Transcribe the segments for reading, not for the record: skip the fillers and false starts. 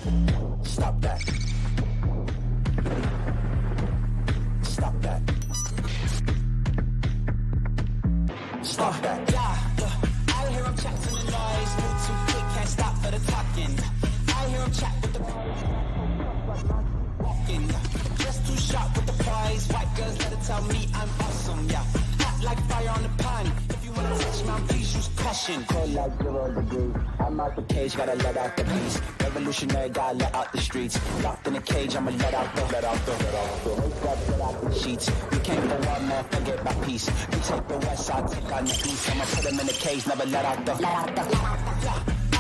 Stop that. Stop that. Stop that. Yeah. I hear him chat to the noise. Move too quick, can't stop for the talking. I hear him chat with the walking. Just too sharp with the prize. White girls let it tell me I'm awesome. Yeah. Hot like fire on the pan. If you wanna touch my please use caution. Cold like 0 degrees. I'm out the cage, gotta let out the beast. Revolutionary, gotta let out the streets. Locked in a cage, I'ma let out the sheets. We can't go out, man, forget about peace. You take the west side, take on the east. I'ma put them in the cage, never let out the. I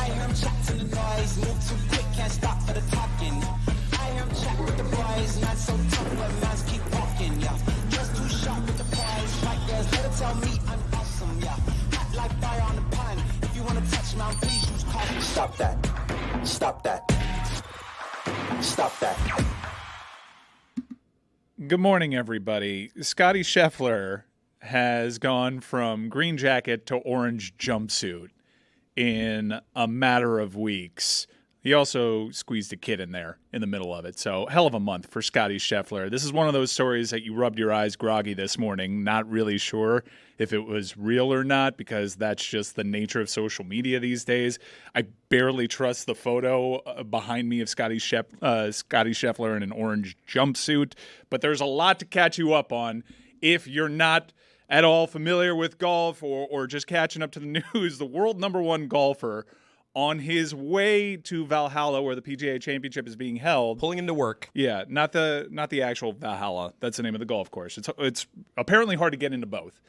hear him chat to the noise. Move too quick, can't stop for the talking. I hear him chat with the boys. Not so tough, but mans keep walking, yeah. Just too sharp with the prize. White girls, let it tell me I'm awesome, yeah. Hot like fire on the pan. If you wanna touch me, please use caution. Stop that. Stop that. Stop that. Good morning, everybody. Scottie Scheffler has gone from green jacket to orange jumpsuit in a matter of weeks. He also squeezed a kid in there in the middle of it. So hell of a month for Scottie Scheffler. This is one of those stories that you rubbed your eyes groggy this morning, not really sure if it was real or not, because that's just the nature of social media these days. I barely trust the photo behind me of Scottie Scheffler in an orange jumpsuit, but there's a lot to catch you up on if you're not at all familiar with golf or just catching up to the news. The world #1 golfer on his way to Valhalla, where the PGA Championship is being held. Pulling into work. Yeah, not the actual Valhalla. That's the name of the golf course. It's apparently hard to get into both.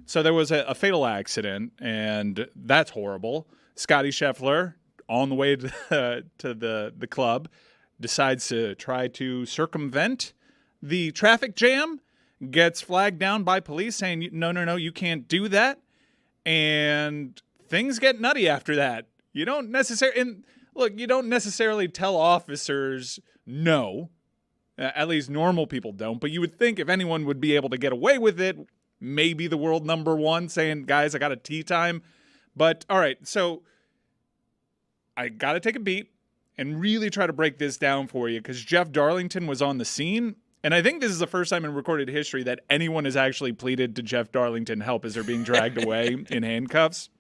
So there was a fatal accident, and that's horrible. Scottie Scheffler, on the way to the club, decides to try to circumvent the traffic jam, gets flagged down by police saying, no, you can't do that. And things get nutty after that. You don't necessarily tell officers no. At least normal people don't. But you would think if anyone would be able to get away with it, maybe the world #1 saying, guys, I got a tee time. But all right, so I got to take a beat and really try to break this down for you, because Jeff Darlington was on the scene. And I think this is the first time in recorded history that anyone has actually pleaded to Jeff Darlington help as they're being dragged away in handcuffs.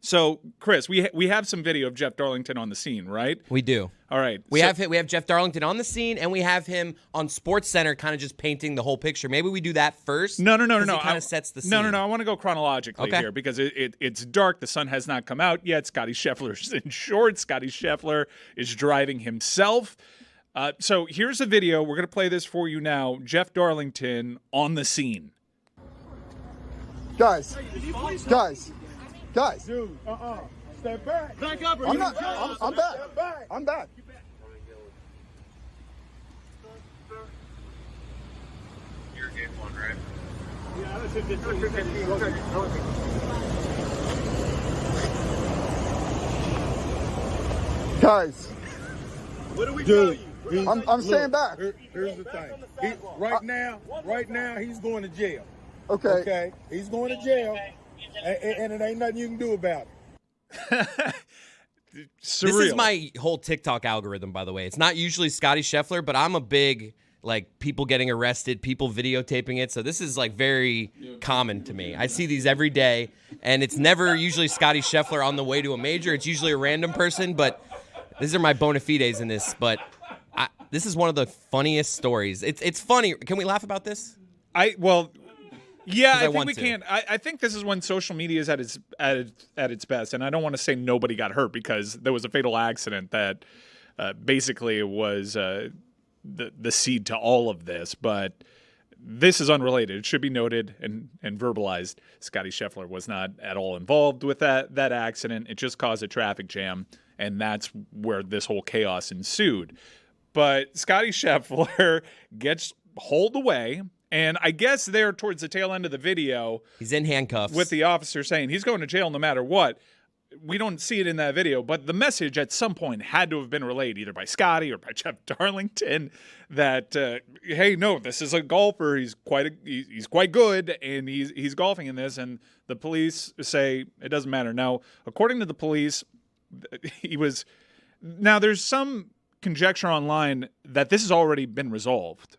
So, Chris, we have some video of Jeff Darlington on the scene, right? We do. All right. We have Jeff Darlington on the scene, and we have him on SportsCenter kind of just painting the whole picture. Maybe we do that first. No. It kind of sets the scene. No. I want to go chronologically here, because it's dark. The sun has not come out yet. Scottie Scheffler's in shorts. Scottie Scheffler is driving himself. So here's a video. We're going to play this for you now. Jeff Darlington on the scene. Guys. Dude, step back. Back up. I'm back. I'm back. You're game one, right? Yeah, that's 15. Guys. What do we tell you? I'm staying back. Here's the thing. Right now, he's going to jail. Okay. He's going to jail, and it ain't nothing you can do about it. Surreal. This is my whole TikTok algorithm, by the way. It's not usually Scottie Scheffler, but I'm a big, people getting arrested, people videotaping it. So this is, very common to me. I see these every day, and it's never usually Scottie Scheffler on the way to a major. It's usually a random person, but these are my bona fides in this. But this is one of the funniest stories. It's funny. Can we laugh about this? Yeah, I think we can. I think this is when social media is at its best, and I don't want to say nobody got hurt, because there was a fatal accident that basically was the seed to all of this. But this is unrelated. It should be noted and verbalized. Scottie Scheffler was not at all involved with that accident. It just caused a traffic jam, and that's where this whole chaos ensued. But Scottie Scheffler gets hauled away. And I guess there towards the tail end of the video, he's in handcuffs with the officer saying he's going to jail no matter what. We don't see it in that video, but the message at some point had to have been relayed either by Scottie or by Jeff Darlington that, hey, no, this is a golfer. He's quite good, and he's golfing in this. And the police say it doesn't matter. Now, according to the police, he was Now, there's some conjecture online that this has already been resolved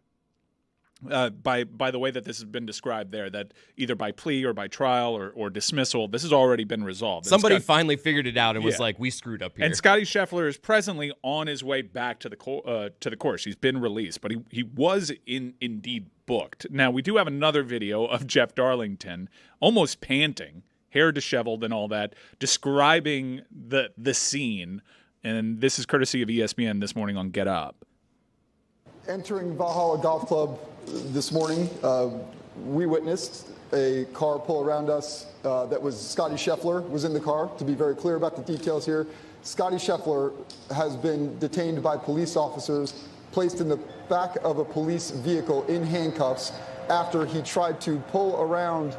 by the way that this has been described there, that either by plea or by trial or dismissal, this has already been resolved. Somebody finally figured it out and was like, we screwed up here. And Scottie Scheffler is presently on his way back to the course. He's been released, but he was indeed booked. Now, we do have another video of Jeff Darlington almost panting, hair disheveled and all that, describing the scene. And this is courtesy of ESPN this morning on Get Up. Entering Valhalla Golf Club this morning, we witnessed a car pull around us that was Scottie Scheffler was in the car. To be very clear about the details here, Scottie Scheffler has been detained by police officers, placed in the back of a police vehicle in handcuffs after he tried to pull around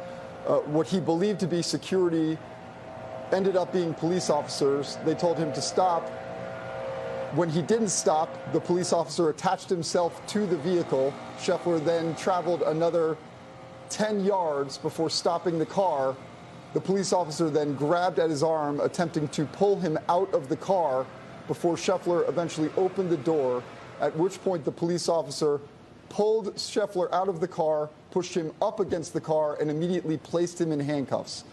what he believed to be security, ended up being police officers. They told him to stop. When he didn't stop, the police officer attached himself to the vehicle. Scheffler then traveled another 10 yards before stopping the car. The police officer then grabbed at his arm, attempting to pull him out of the car before Scheffler eventually opened the door, at which point the police officer pulled Scheffler out of the car, pushed him up against the car, and immediately placed him in handcuffs.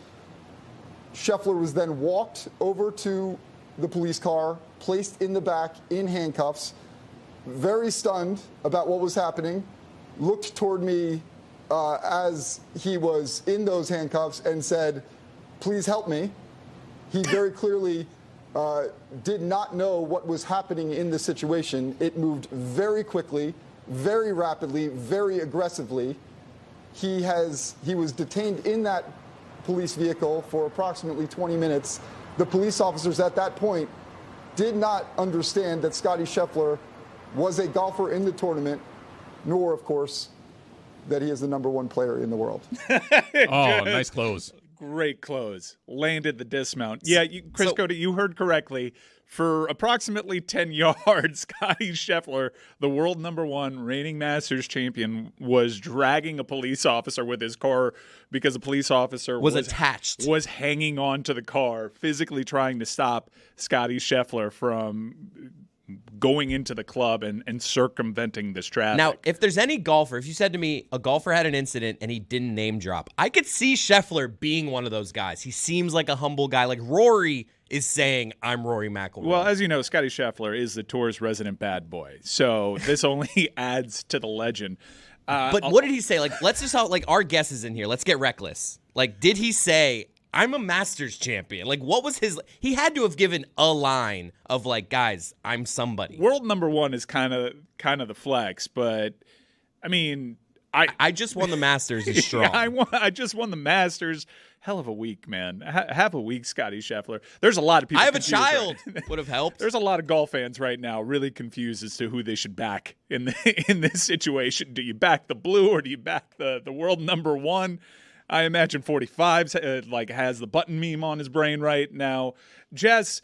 Scheffler was then walked over to the police car, placed in the back in handcuffs, very stunned about what was happening, looked toward me as he was in those handcuffs and said, "Please help me." He very clearly did not know what was happening in the situation. It moved very quickly, very rapidly, very aggressively. He was detained in that police vehicle for approximately 20 minutes. The police officers at that point did not understand that Scottie Scheffler was a golfer in the tournament, nor, of course, that he is the #1 player in the world. Oh, nice close. Great close. Landed the dismount. Yeah, Chris Cody, you heard correctly. For approximately 10 yards, Scottie Scheffler, the world #1 reigning Masters champion, was dragging a police officer with his car because a police officer was attached, was hanging on to the car, physically trying to stop Scottie Scheffler from going into the club and circumventing this traffic. Now, if there's any golfer, if you said to me a golfer had an incident and he didn't name drop, I could see Scheffler being one of those guys. He seems like a humble guy. Like Rory is saying, I'm Rory McIlroy. Well, as you know, Scottie Scheffler is the tour's resident bad boy. So this only adds to the legend. But what did he say? Like, let's just like our guesses in here. Let's get reckless. Like, did he say, I'm a Masters champion? Like, what was his? He had to have given a line of like, guys, I'm somebody. World #1 is kind of the flex, but I mean, I just won the Masters is strong. Yeah, I just won the Masters. Hell of a week, man. Have a week, Scottie Scheffler. There's a lot of people. I have a child. Would have helped. There's a lot of golf fans right now really confused as to who they should back in this situation. Do you back the blue or do you back the world #1? I imagine 45 has the button meme on his brain right now. Jess,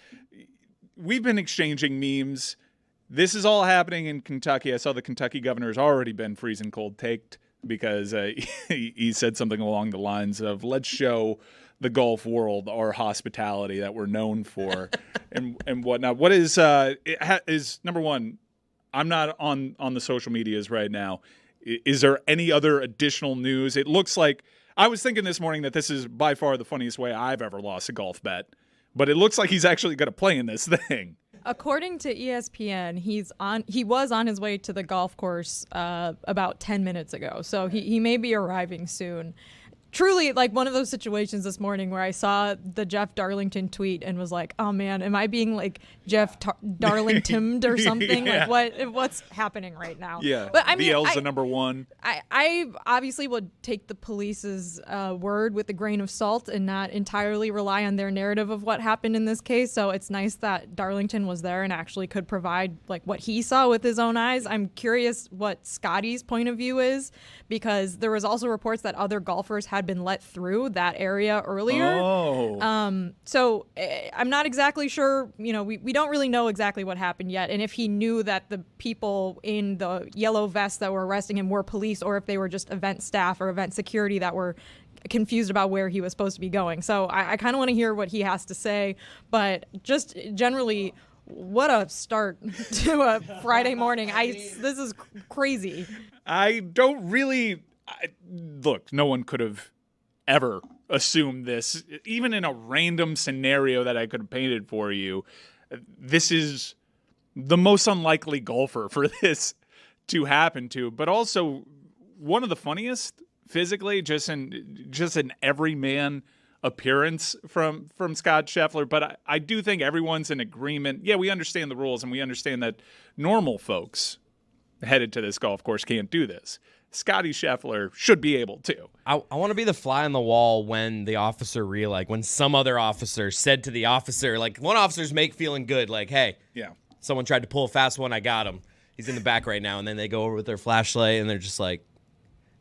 we've been exchanging memes. This is all happening in Kentucky. I saw the Kentucky governor has already been freezing cold taked because he said something along the lines of, let's show the golf world our hospitality that we're known for and whatnot. What is #1, I'm not on the social medias right now. Is there any other additional news? It looks like, I was thinking this morning that this is by far the funniest way I've ever lost a golf bet, but it looks like he's actually going to play in this thing. According to ESPN, he was on his way to the golf course about 10 minutes ago, so he may be arriving soon. Truly, like one of those situations this morning where I saw the Jeff Darlington tweet and was like, oh man, am I being like Jeff Darlingtoned or something? Yeah. Like what's happening right now? Yeah, but I mean, BL's the #1. I obviously would take the police's word with a grain of salt and not entirely rely on their narrative of what happened in this case. So it's nice that Darlington was there and actually could provide like what he saw with his own eyes. I'm curious what Scottie's point of view is, because there was also reports that other golfers had been let through that area earlier. So I'm not exactly sure. You know, we don't really know exactly what happened yet, and if he knew that the people in the yellow vests that were arresting him were police, or if they were just event staff or event security that were confused about where he was supposed to be going. So I kind of want to hear what he has to say, but just generally, What a start to a Friday morning. This is crazy. I don't really look. No one could have ever assumed this, even in a random scenario that I could have painted for you. This is the most unlikely golfer for this to happen to, but also one of the funniest physically, just an everyman appearance from Scott Scheffler. But I do think everyone's in agreement. Yeah, we understand the rules, and we understand that normal folks headed to this golf course can't do this. Scottie Scheffler should be able to. I want to be the fly on the wall when the officer when some other officer said to the officer, like one officer's feeling good, like, hey, Yeah. someone tried to pull a fast one, I got him. He's in the back right now, and then they go over with their flashlight, and they're just like,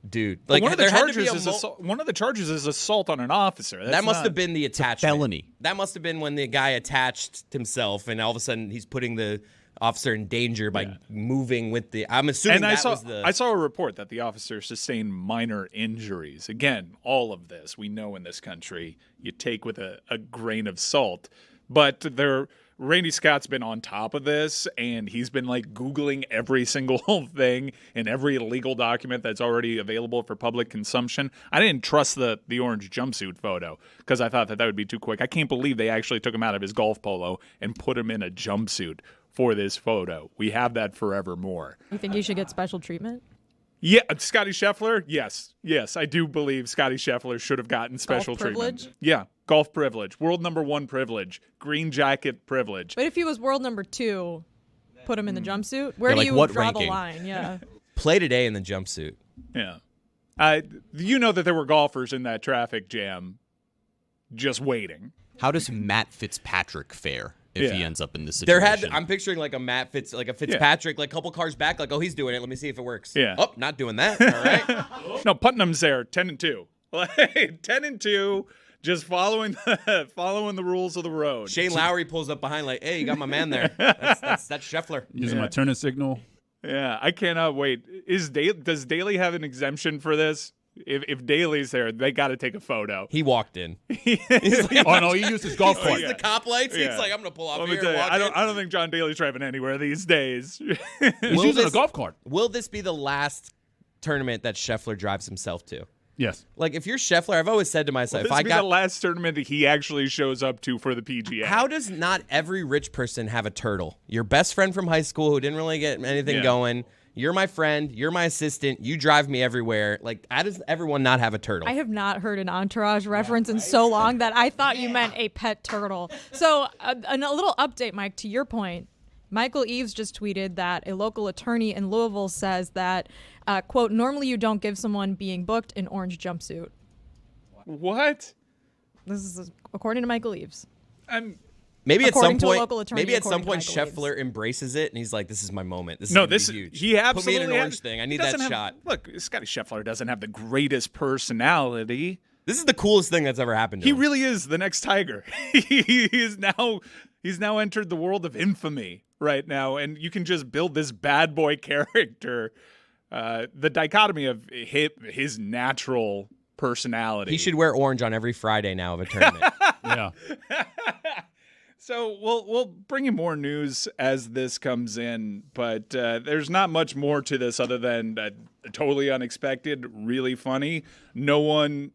dude. Like, one of the there had to charges be is one of the charges is assault on an officer. That must have been the attachment. felony. That must have been when the guy attached himself, and all of a sudden he's putting the officer in danger by moving with the. I'm assuming And was the. I saw a report that the officer sustained minor injuries. Again, all of this we know in this country you take with a grain of salt, but Randy Scott's been on top of this, and he's been like Googling every single thing in every legal document that's already available for public consumption. I didn't trust the orange jumpsuit photo because I thought that would be too quick. I can't believe they actually took him out of his golf polo and put him in a jumpsuit for this photo. We have that forevermore. You think you should get special treatment? Yeah, Scottie Scheffler, yes. Yes, I do believe Scottie Scheffler should have gotten special treatment. Privilege? Yeah, golf privilege, world number 1 privilege, green jacket privilege. But if he was world number 2, put him in the jumpsuit? Where Yeah, do like you what draw ranking? the line? Yeah. Play today in the jumpsuit. Yeah. You know that there were golfers in that traffic jam just waiting. How does Matt Fitzpatrick fare if he Yeah. ends up in this There situation? I'm picturing like a Fitzpatrick, like a couple cars back, like, oh, he's doing it. Let me see if it works. Yeah. Oh, not doing that. All right. No, Putnam's there, 10-2. 10-2, just following the rules of the road. Shane Lowry pulls up behind, like, hey, you got my man there. That's Scheffler. Using my turning signal. Yeah, I cannot wait. Does Daly have an exemption for this? If Daly's there, they got to take a photo. He walked in. Oh, no, he used his golf cart. Sees the cop lights. Yeah. He's like, I'm going to pull off Let me here. tell you, Walk I in. don't think John Daly's driving anywhere these days. He's using this- a golf cart. Will this be the last tournament that Scheffler drives himself to? Yes. Like, if you're Scheffler, I've always said to myself, This if I will be got the last tournament that he actually shows up to for the PGA. How does not every rich person have a turtle? Your best friend from high school who didn't really get anything going. You're my friend. You're my assistant. You drive me everywhere. Like, how does everyone not have a turtle? I have not heard an Entourage reference in so long that I thought you meant a pet turtle. So a little update, Mike, to your point. Michael Eaves just tweeted that a local attorney in Louisville says that, quote, normally you don't give someone being booked an orange jumpsuit. What? This is according to Michael Eaves. Maybe at some According to a point, local attorney, according to Michael Scheffler embraces it and he's like, "This is my moment. This is No, gonna be this huge. he absolutely put me in an orange has- thing. I he need that doesn't have- shot." Look, Scottie Scheffler doesn't have the greatest personality. This is the coolest thing that's ever happened to He him. really is the next Tiger. He's now entered the world of infamy right now, and you can just build this bad boy character. The dichotomy of his natural personality. He should wear orange on every Friday now of a tournament. Yeah. So we'll bring you more news as this comes in, but there's not much more to this other than totally unexpected, really funny. No one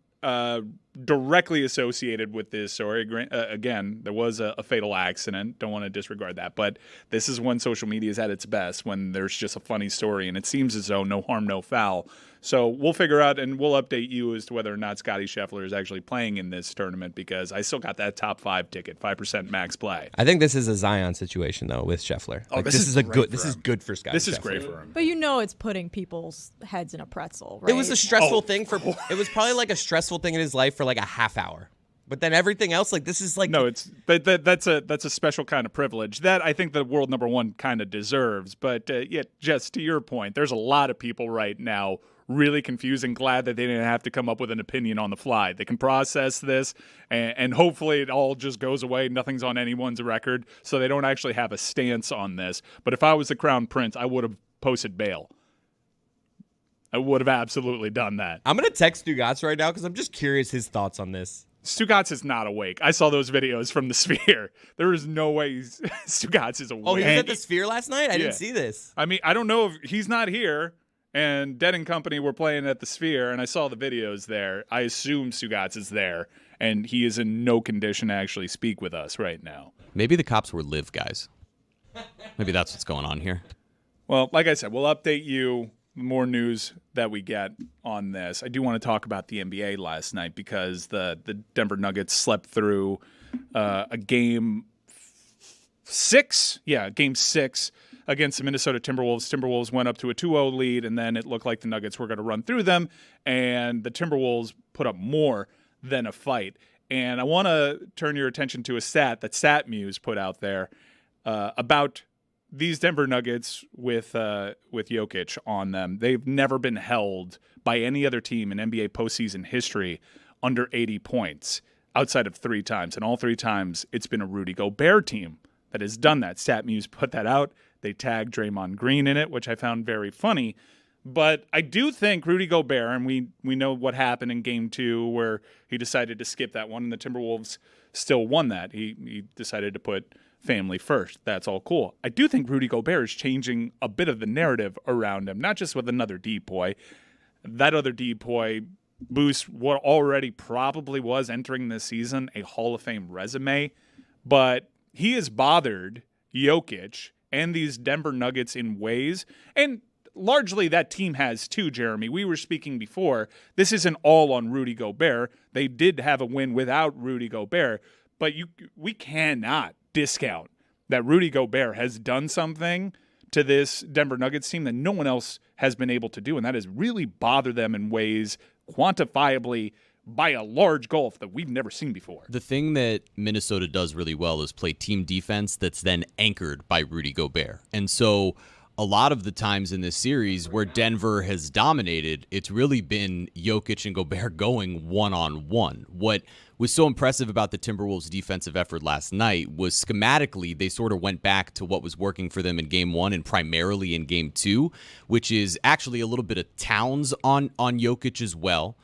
directly associated with this story. Again, there was a fatal accident. Don't want to disregard that, but this is when social media is at its best, when there's just a funny story, and it seems as though no harm, no foul. So we'll figure out, and we'll update you as to whether or not Scottie Scheffler is actually playing in this tournament, because I still got that top 5 ticket, 5% max play. I think this is a Zion situation though with Scheffler. Oh, Like, this this is is a great good. for This him. is good for Scottie. This is Scheffler. great for him. But you know it's putting people's heads in a pretzel, right? It was a stressful thing for. It was probably like a stressful thing in his life for like a half hour. But then everything else, like this is like No, that's a special kind of privilege that I think the world number 1 kind of deserves. But yeah, just to your point, there's a lot of people right now really confused and glad that they didn't have to come up with an opinion on the fly. They can process this, and hopefully it all just goes away. Nothing's on anyone's record, so they don't actually have a stance on this. But if I was the Crown Prince, I would have posted bail. I would have absolutely done that. I'm gonna text Stugotz right now because I'm just curious his thoughts on this. Stugotz is not awake. I saw those videos from the Sphere. There is no way Stugotz is awake. Oh, he was at the Sphere last night? I didn't see this. I mean, I don't know if he's not here. And Dead & Company were playing at the Sphere, and I saw the videos there. I assume Stugotz is there, and he is in no condition to actually speak with us right now. Maybe the cops were live guys. Maybe that's what's going on here. Well, like I said, we'll update you. More news that we get on this. I do want to talk about the NBA last night because the Denver Nuggets slept through a game 6. Yeah, game 6 against the Minnesota Timberwolves. Timberwolves went up to a 2-0 lead, and then it looked like the Nuggets were going to run through them, and the Timberwolves put up more than a fight. And I want to turn your attention to a stat that StatMuse put out there about these Denver Nuggets with Jokic on them. They've never been held by any other team in NBA postseason history under 80 points outside of 3 times. And all 3 times, it's been a Rudy Gobert team that has done that. StatMuse put that out. They tagged Draymond Green in it, which I found very funny. But I do think Rudy Gobert, and we know what happened in Game 2 where he decided to skip that one, and the Timberwolves still won that. He decided to put family first. That's all cool. I do think Rudy Gobert is changing a bit of the narrative around him, not just with another depoy. That other depoy boosts what already probably was entering this season a Hall of Fame resume, but he has bothered Jokic and these Denver Nuggets in ways, and largely that team has too, Jeremy. We were speaking before. This isn't all on Rudy Gobert. They did have a win without Rudy Gobert, but we cannot discount that Rudy Gobert has done something to this Denver Nuggets team that no one else has been able to do, and that has really bothered them in ways quantifiably by a large gulf that we've never seen before. The thing that Minnesota does really well is play team defense that's then anchored by Rudy Gobert. And so a lot of the times in this series where Denver has dominated, it's really been Jokic and Gobert going one-on-one. What was so impressive about the Timberwolves' defensive effort last night was schematically they sort of went back to what was working for them in Game 1 and primarily in Game 2, which is actually a little bit of Towns on Jokic as well,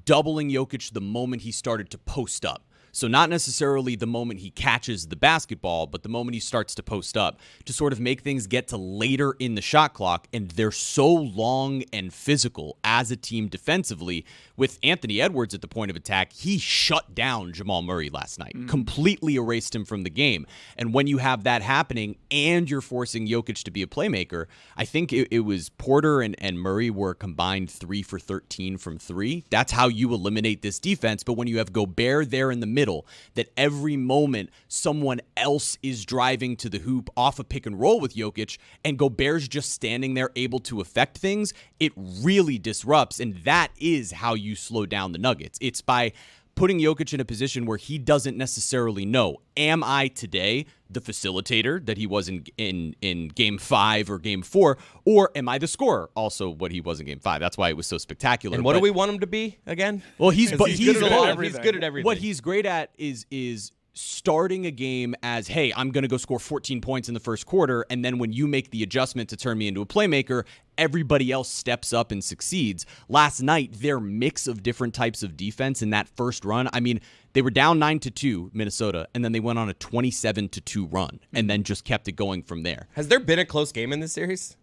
doubling Jokic the moment he started to post up. So not necessarily the moment he catches the basketball, but the moment he starts to post up to sort of make things get to later in the shot clock. And they're so long and physical as a team defensively. With Anthony Edwards at the point of attack, he shut down Jamal Murray last night, completely erased him from the game. And when you have that happening and you're forcing Jokic to be a playmaker, I think it was Porter and Murray were combined 3 for 13 from 3. That's how you eliminate this defense. But when you have Gobert there in the middle, that every moment someone else is driving to the hoop off a pick and roll with Jokic and Gobert's just standing there able to affect things, it really disrupts, and that is how you slow down the Nuggets. It's by putting Jokic in a position where he doesn't necessarily know, am I today the facilitator that he was in Game 5 or Game 4, or am I the scorer, also what he was in Game 5? That's why it was so spectacular. And what do we want him to be again? Well, he's good at everything. He's good at everything. What he's great at is starting a game as, hey, I'm going to go score 14 points in the first quarter, and then when you make the adjustment to turn me into a playmaker, everybody else steps up and succeeds. Last night, their mix of different types of defense in that first run, I mean, they were down 9-2, Minnesota, and then they went on a 27-2 run, and then just kept it going from there. Has there been a close game in this series?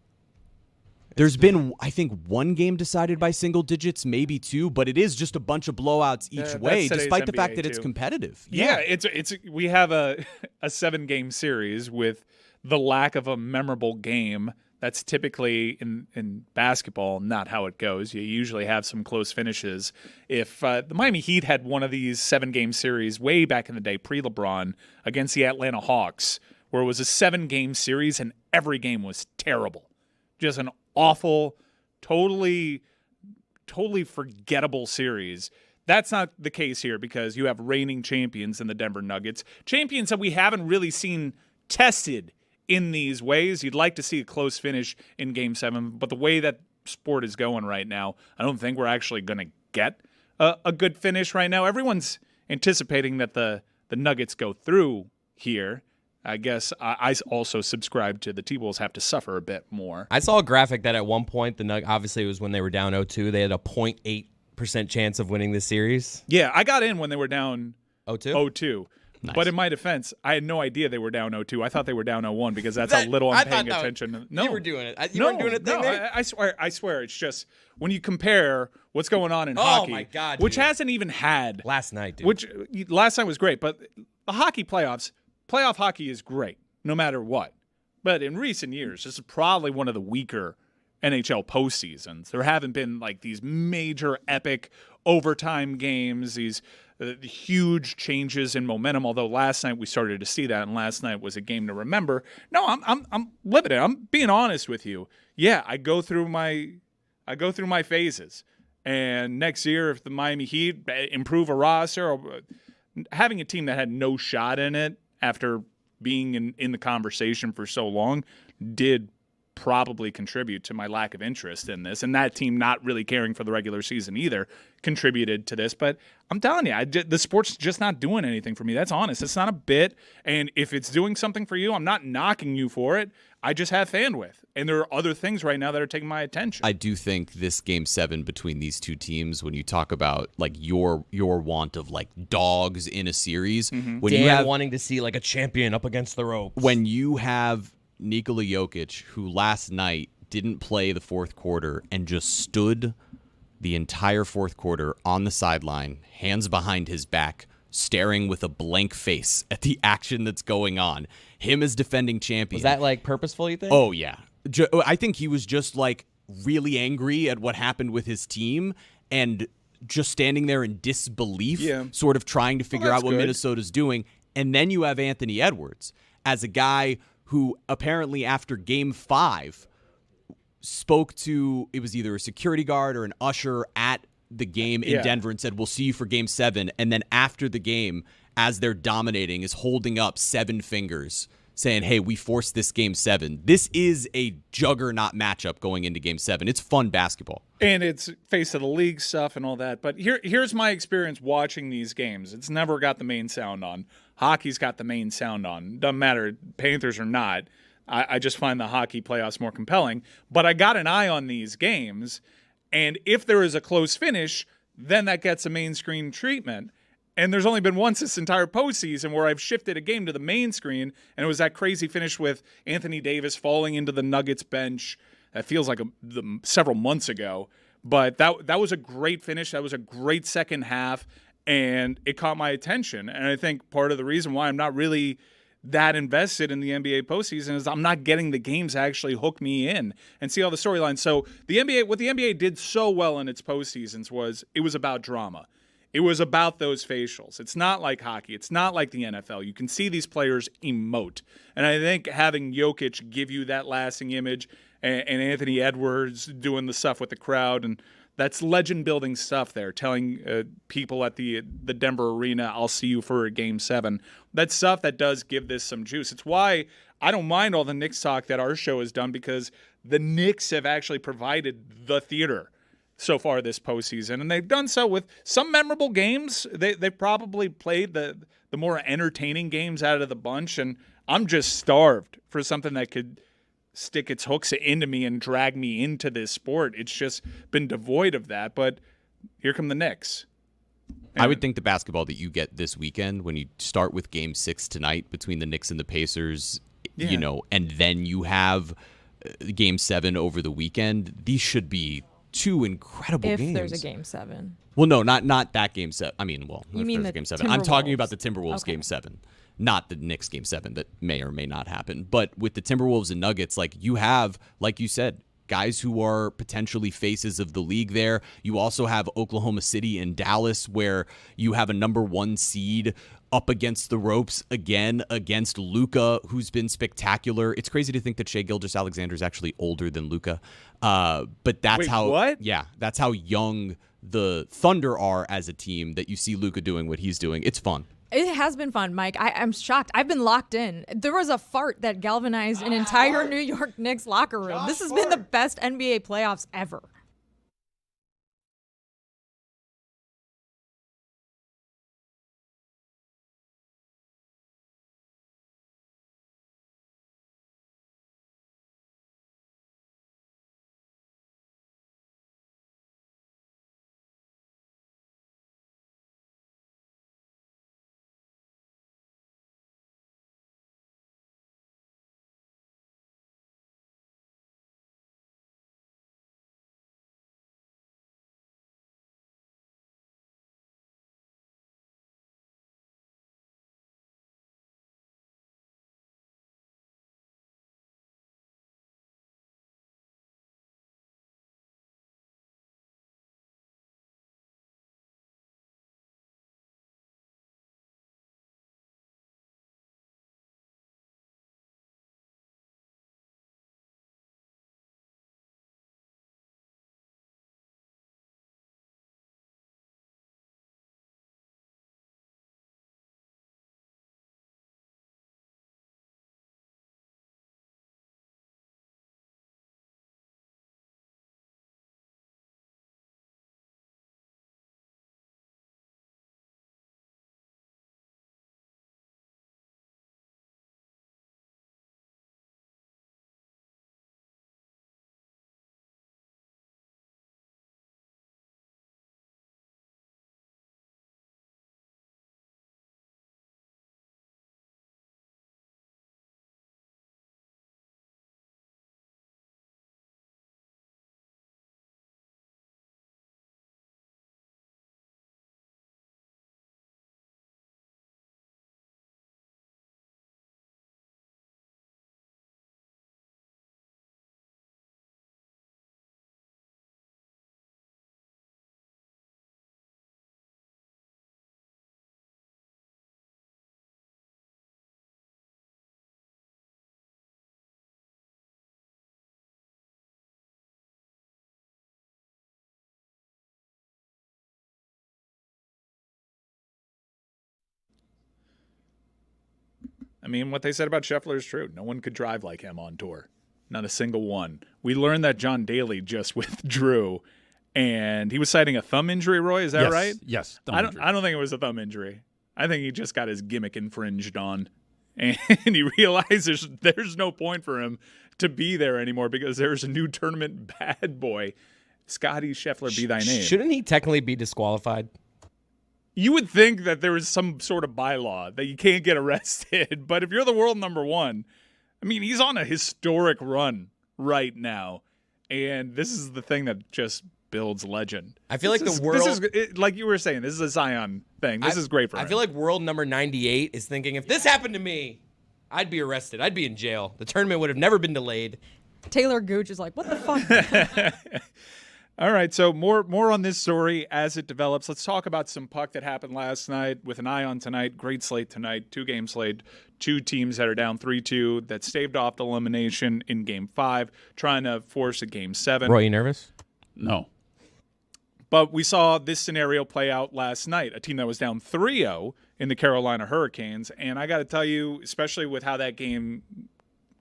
There's been, I think, one game decided by single digits, maybe 2, but it is just a bunch of blowouts each way, despite the fact that it's competitive. Yeah, it's we have a 7-game series with the lack of a memorable game. That's typically in basketball not how it goes. You usually have some close finishes. If the Miami Heat had one of these 7-game series way back in the day, pre-LeBron, against the Atlanta Hawks, where it was a 7-game series and every game was terrible. Just an awful, totally forgettable series. That's not the case here because you have reigning champions in the Denver Nuggets, champions that we haven't really seen tested in these ways. You'd like to see a close finish in Game 7, but the way that sport is going right now, I don't think we're actually going to get a good finish right now. Everyone's anticipating that the Nuggets go through here. I guess I also subscribe to the T-Wolves have to suffer a bit more. I saw a graphic that at one point, obviously it was when they were down 0-2, they had a 0.8% 98% chance of winning this series. Yeah, I got in when they were down 0-2? 0-2. Nice. But in my defense, I had no idea they were down 0-2. I thought they were down 0-1 because that's how little I'm paying attention. No, you were doing it. You weren't doing it. I swear. It's just when you compare what's going on in hockey, my God, which dude. hasn't even had Last night, dude. Which last night was great, but the hockey playoff hockey is great no matter what. But in recent years, this is probably one of the weaker NHL postseasons. There haven't been like these major epic overtime games, these huge changes in momentum. Although last night we started to see that, and last night was a game to remember. No, I'm living it. I'm being honest with you. Yeah, I go through my phases. And next year, if the Miami Heat improve a roster, or having a team that had no shot in it after being in the conversation for so long did probably contribute to my lack of interest in this. And that team not really caring for the regular season either contributed to this. But I'm telling you, the sport's just not doing anything for me. That's honest. It's not a bit. And if it's doing something for you, I'm not knocking you for it. I just have bandwidth. And there are other things right now that are taking my attention. I do think this Game 7 between these two teams, when you talk about like your want of like dogs in a series, when Dan you have wanting to see like a champion up against the ropes. when you have Nikola Jokic, who last night didn't play the fourth quarter and just stood the entire fourth quarter on the sideline, hands behind his back, staring with a blank face at the action that's going on. Him as defending champion. Was that like purposeful, you think? Oh, yeah. I think he was just like really angry at what happened with his team and just standing there in disbelief, sort of trying to figure out what Minnesota's doing. And then you have Anthony Edwards as a guy who apparently after Game 5 spoke to, it was either a security guard or an usher at the game in Denver and said, we'll see you for Game 7. And then after the game, as they're dominating, is holding up 7 fingers saying, hey, we forced this Game 7. This is a juggernaut matchup going into Game 7. It's fun basketball. And it's face of the league stuff and all that. But here's my experience watching these games. It's never got the main sound on. Hockey's got the main sound on. Doesn't matter, Panthers or not. I just find the hockey playoffs more compelling. But I got an eye on these games, and if there is a close finish, then that gets a main screen treatment. And there's only been once this entire postseason where I've shifted a game to the main screen, and it was that crazy finish with Anthony Davis falling into the Nuggets bench. That feels like several months ago. But that was a great finish. That was a great second half, and it caught my attention. And I think part of the reason why I'm not really that invested in the NBA postseason is I'm not getting the games that actually hook me in and see all the storylines. So what the NBA did so well in its postseasons was it was about drama. It was about those facials. It's not like hockey. It's not like the NFL. You can see these players emote. And I think having Jokic give you that lasting image and Anthony Edwards doing the stuff with the crowd, and that's legend-building stuff there, telling people at the Denver arena, I'll see you for a Game 7. That's stuff that does give this some juice. It's why I don't mind all the Knicks talk that our show has done, because the Knicks have actually provided the theater so far this postseason, and they've done so with some memorable games. They've probably played the more entertaining games out of the bunch, and I'm just starved for something that could stick its hooks into me and drag me into this sport. It's just been devoid of that, but here come the Knicks. I would think the basketball that you get this weekend, when you start with Game 6 tonight between the Knicks and the Pacers, and then you have Game 7 over the weekend, these should be two incredible games. If there's a Game 7. Well, no, not that Game 7. I mean, well, you mean the Game 7. I'm talking Timberwolves. about the Timberwolves Game 7, not the Knicks Game 7 that may or may not happen. But with the Timberwolves and Nuggets, like you have, like you said, guys who are potentially faces of the league there. You also have Oklahoma City and Dallas, where you have a number 1 seed up against the ropes again against Luka, who's been spectacular. It's crazy to think that Shai Gilgeous-Alexander is actually older than Luka. But that's that's how young the Thunder are as a team, that you see Luka doing what he's doing. It's fun. It has been fun, Mike. I'm shocked. I've been locked in. There was a fart that galvanized an entire New York Knicks locker room. This has been the best NBA playoffs ever. mean, what they said about Scheffler is true. No one could drive like him on tour. Not a single one. We learned that John Daly just withdrew, and he was citing a thumb injury, Roy. Is that right? Yes. I don't think it was a thumb injury. I think he just got his gimmick infringed on, and he realizes there's no point for him to be there anymore because there's a new tournament bad boy. Scottie Scheffler be thy name. Shouldn't he technically be disqualified? You would think that there was some sort of bylaw that you can't get arrested, but if you're the world number one, I mean, he's on a historic run right now, and this is the thing that just builds legend. I feel like the world, like you were saying, this is a Zion thing. This is great for him. I feel like world number 98 is thinking, if this happened to me, I'd be arrested. I'd be in jail. The tournament would have never been delayed. Taylor Gooch is like, what the fuck? All right, so more on this story as it develops. Let's talk about some puck that happened last night with an eye on tonight. Great slate tonight, 2-game slate, 2 teams that are down 3-2 that staved off the elimination in Game 5, trying to force a Game 7. Roy, you nervous? No. But we saw this scenario play out last night, a team that was down 3-0 in the Carolina Hurricanes. And I got to tell you, especially with how that game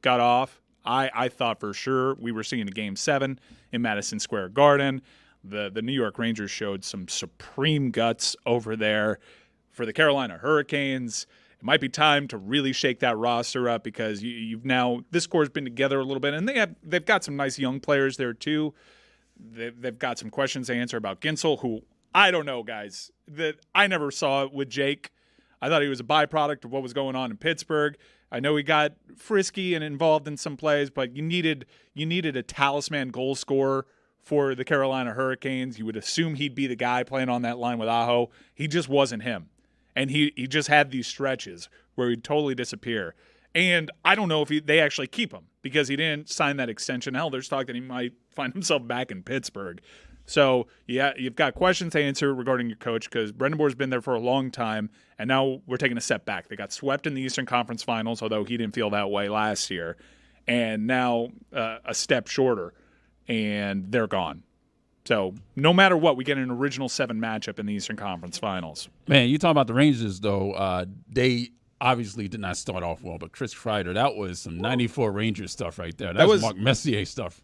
got off, I thought for sure we were seeing a Game 7 in Madison Square Garden. The New York Rangers showed some supreme guts over there for the Carolina Hurricanes. It might be time to really shake that roster up because you've now – this core's been together a little bit, and they've got some nice young players there too. They've got some questions to answer about Ginsel, who I don't know, guys. That I never saw it with Jake. I thought he was a byproduct of what was going on in Pittsburgh. I know he got frisky and involved in some plays, but you needed a talisman goal scorer for the Carolina Hurricanes. You would assume he'd be the guy playing on that line with Aho. He just wasn't him. And he just had these stretches where he'd totally disappear. And I don't know if they actually keep him because he didn't sign that extension. Hell, there's talk that he might find himself back in Pittsburgh. So, yeah, you've got questions to answer regarding your coach because Brendan Moore's been there for a long time, and now we're taking a step back. They got swept in the Eastern Conference Finals, although he didn't feel that way last year, and now a step shorter, and they're gone. So no matter what, we get an original 7 matchup in the Eastern Conference Finals. Man, you talking about the Rangers, though. They obviously did not start off well, but Chris Kreider, that was some 94 Rangers stuff right there. That was Mark Messier stuff.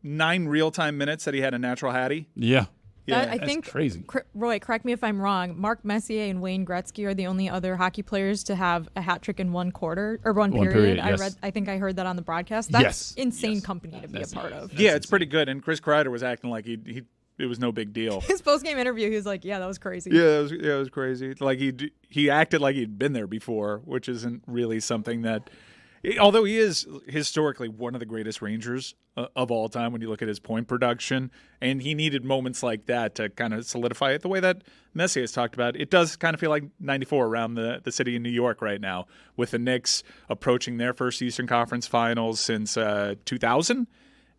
9 real-time minutes that he had a natural Hattie. Yeah. I think crazy. Roy, correct me if I'm wrong. Mark Messier and Wayne Gretzky are the only other hockey players to have a hat trick in one quarter or one period. Yes. I think I heard that on the broadcast. That's insane company to be a part of. Yeah, it's pretty good. And Chris Kreider was acting like it was no big deal. His post-game interview, he was like, "Yeah, that was crazy." Yeah, it was crazy. Like he acted like he'd been there before, which isn't really something that. Although he is historically one of the greatest Rangers of all time when you look at his point production, and he needed moments like that to kind of solidify it the way that Messi has talked about. It does kind of feel like 94 around the city of New York right now with the Knicks approaching their first Eastern Conference Finals since 2000.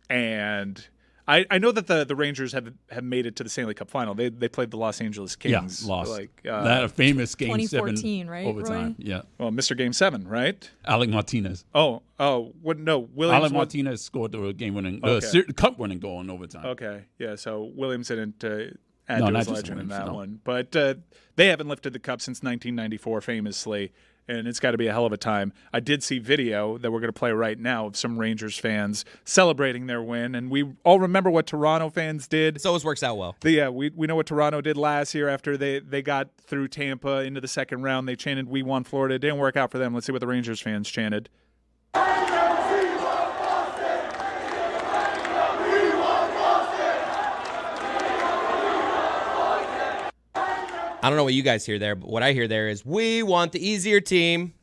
And I know that the Rangers have made it to the Stanley Cup Final. They played the Los Angeles Kings. Yeah, lost. That a famous Game 2014, 7 right, overtime. Roy? Yeah. Well, Mr. Game 7, right? Alec Martinez. Oh, what? No, Williams. Alec Martinez scored the game-winning, cup-winning goal in overtime. Okay, yeah. So Williams didn't add No, to not his just legend in Williams, that no. one, but they haven't lifted the cup since 1994, famously. And it's got to be a hell of a time. I did see video that we're going to play right now of some Rangers fans celebrating their win. And we all remember what Toronto fans did. This always works out well. Yeah, we know what Toronto did last year after they got through Tampa into the second round. They chanted, "We won Florida." It didn't work out for them. Let's see what the Rangers fans chanted. I don't know what you guys hear there, but what I hear there is, we want the easier team.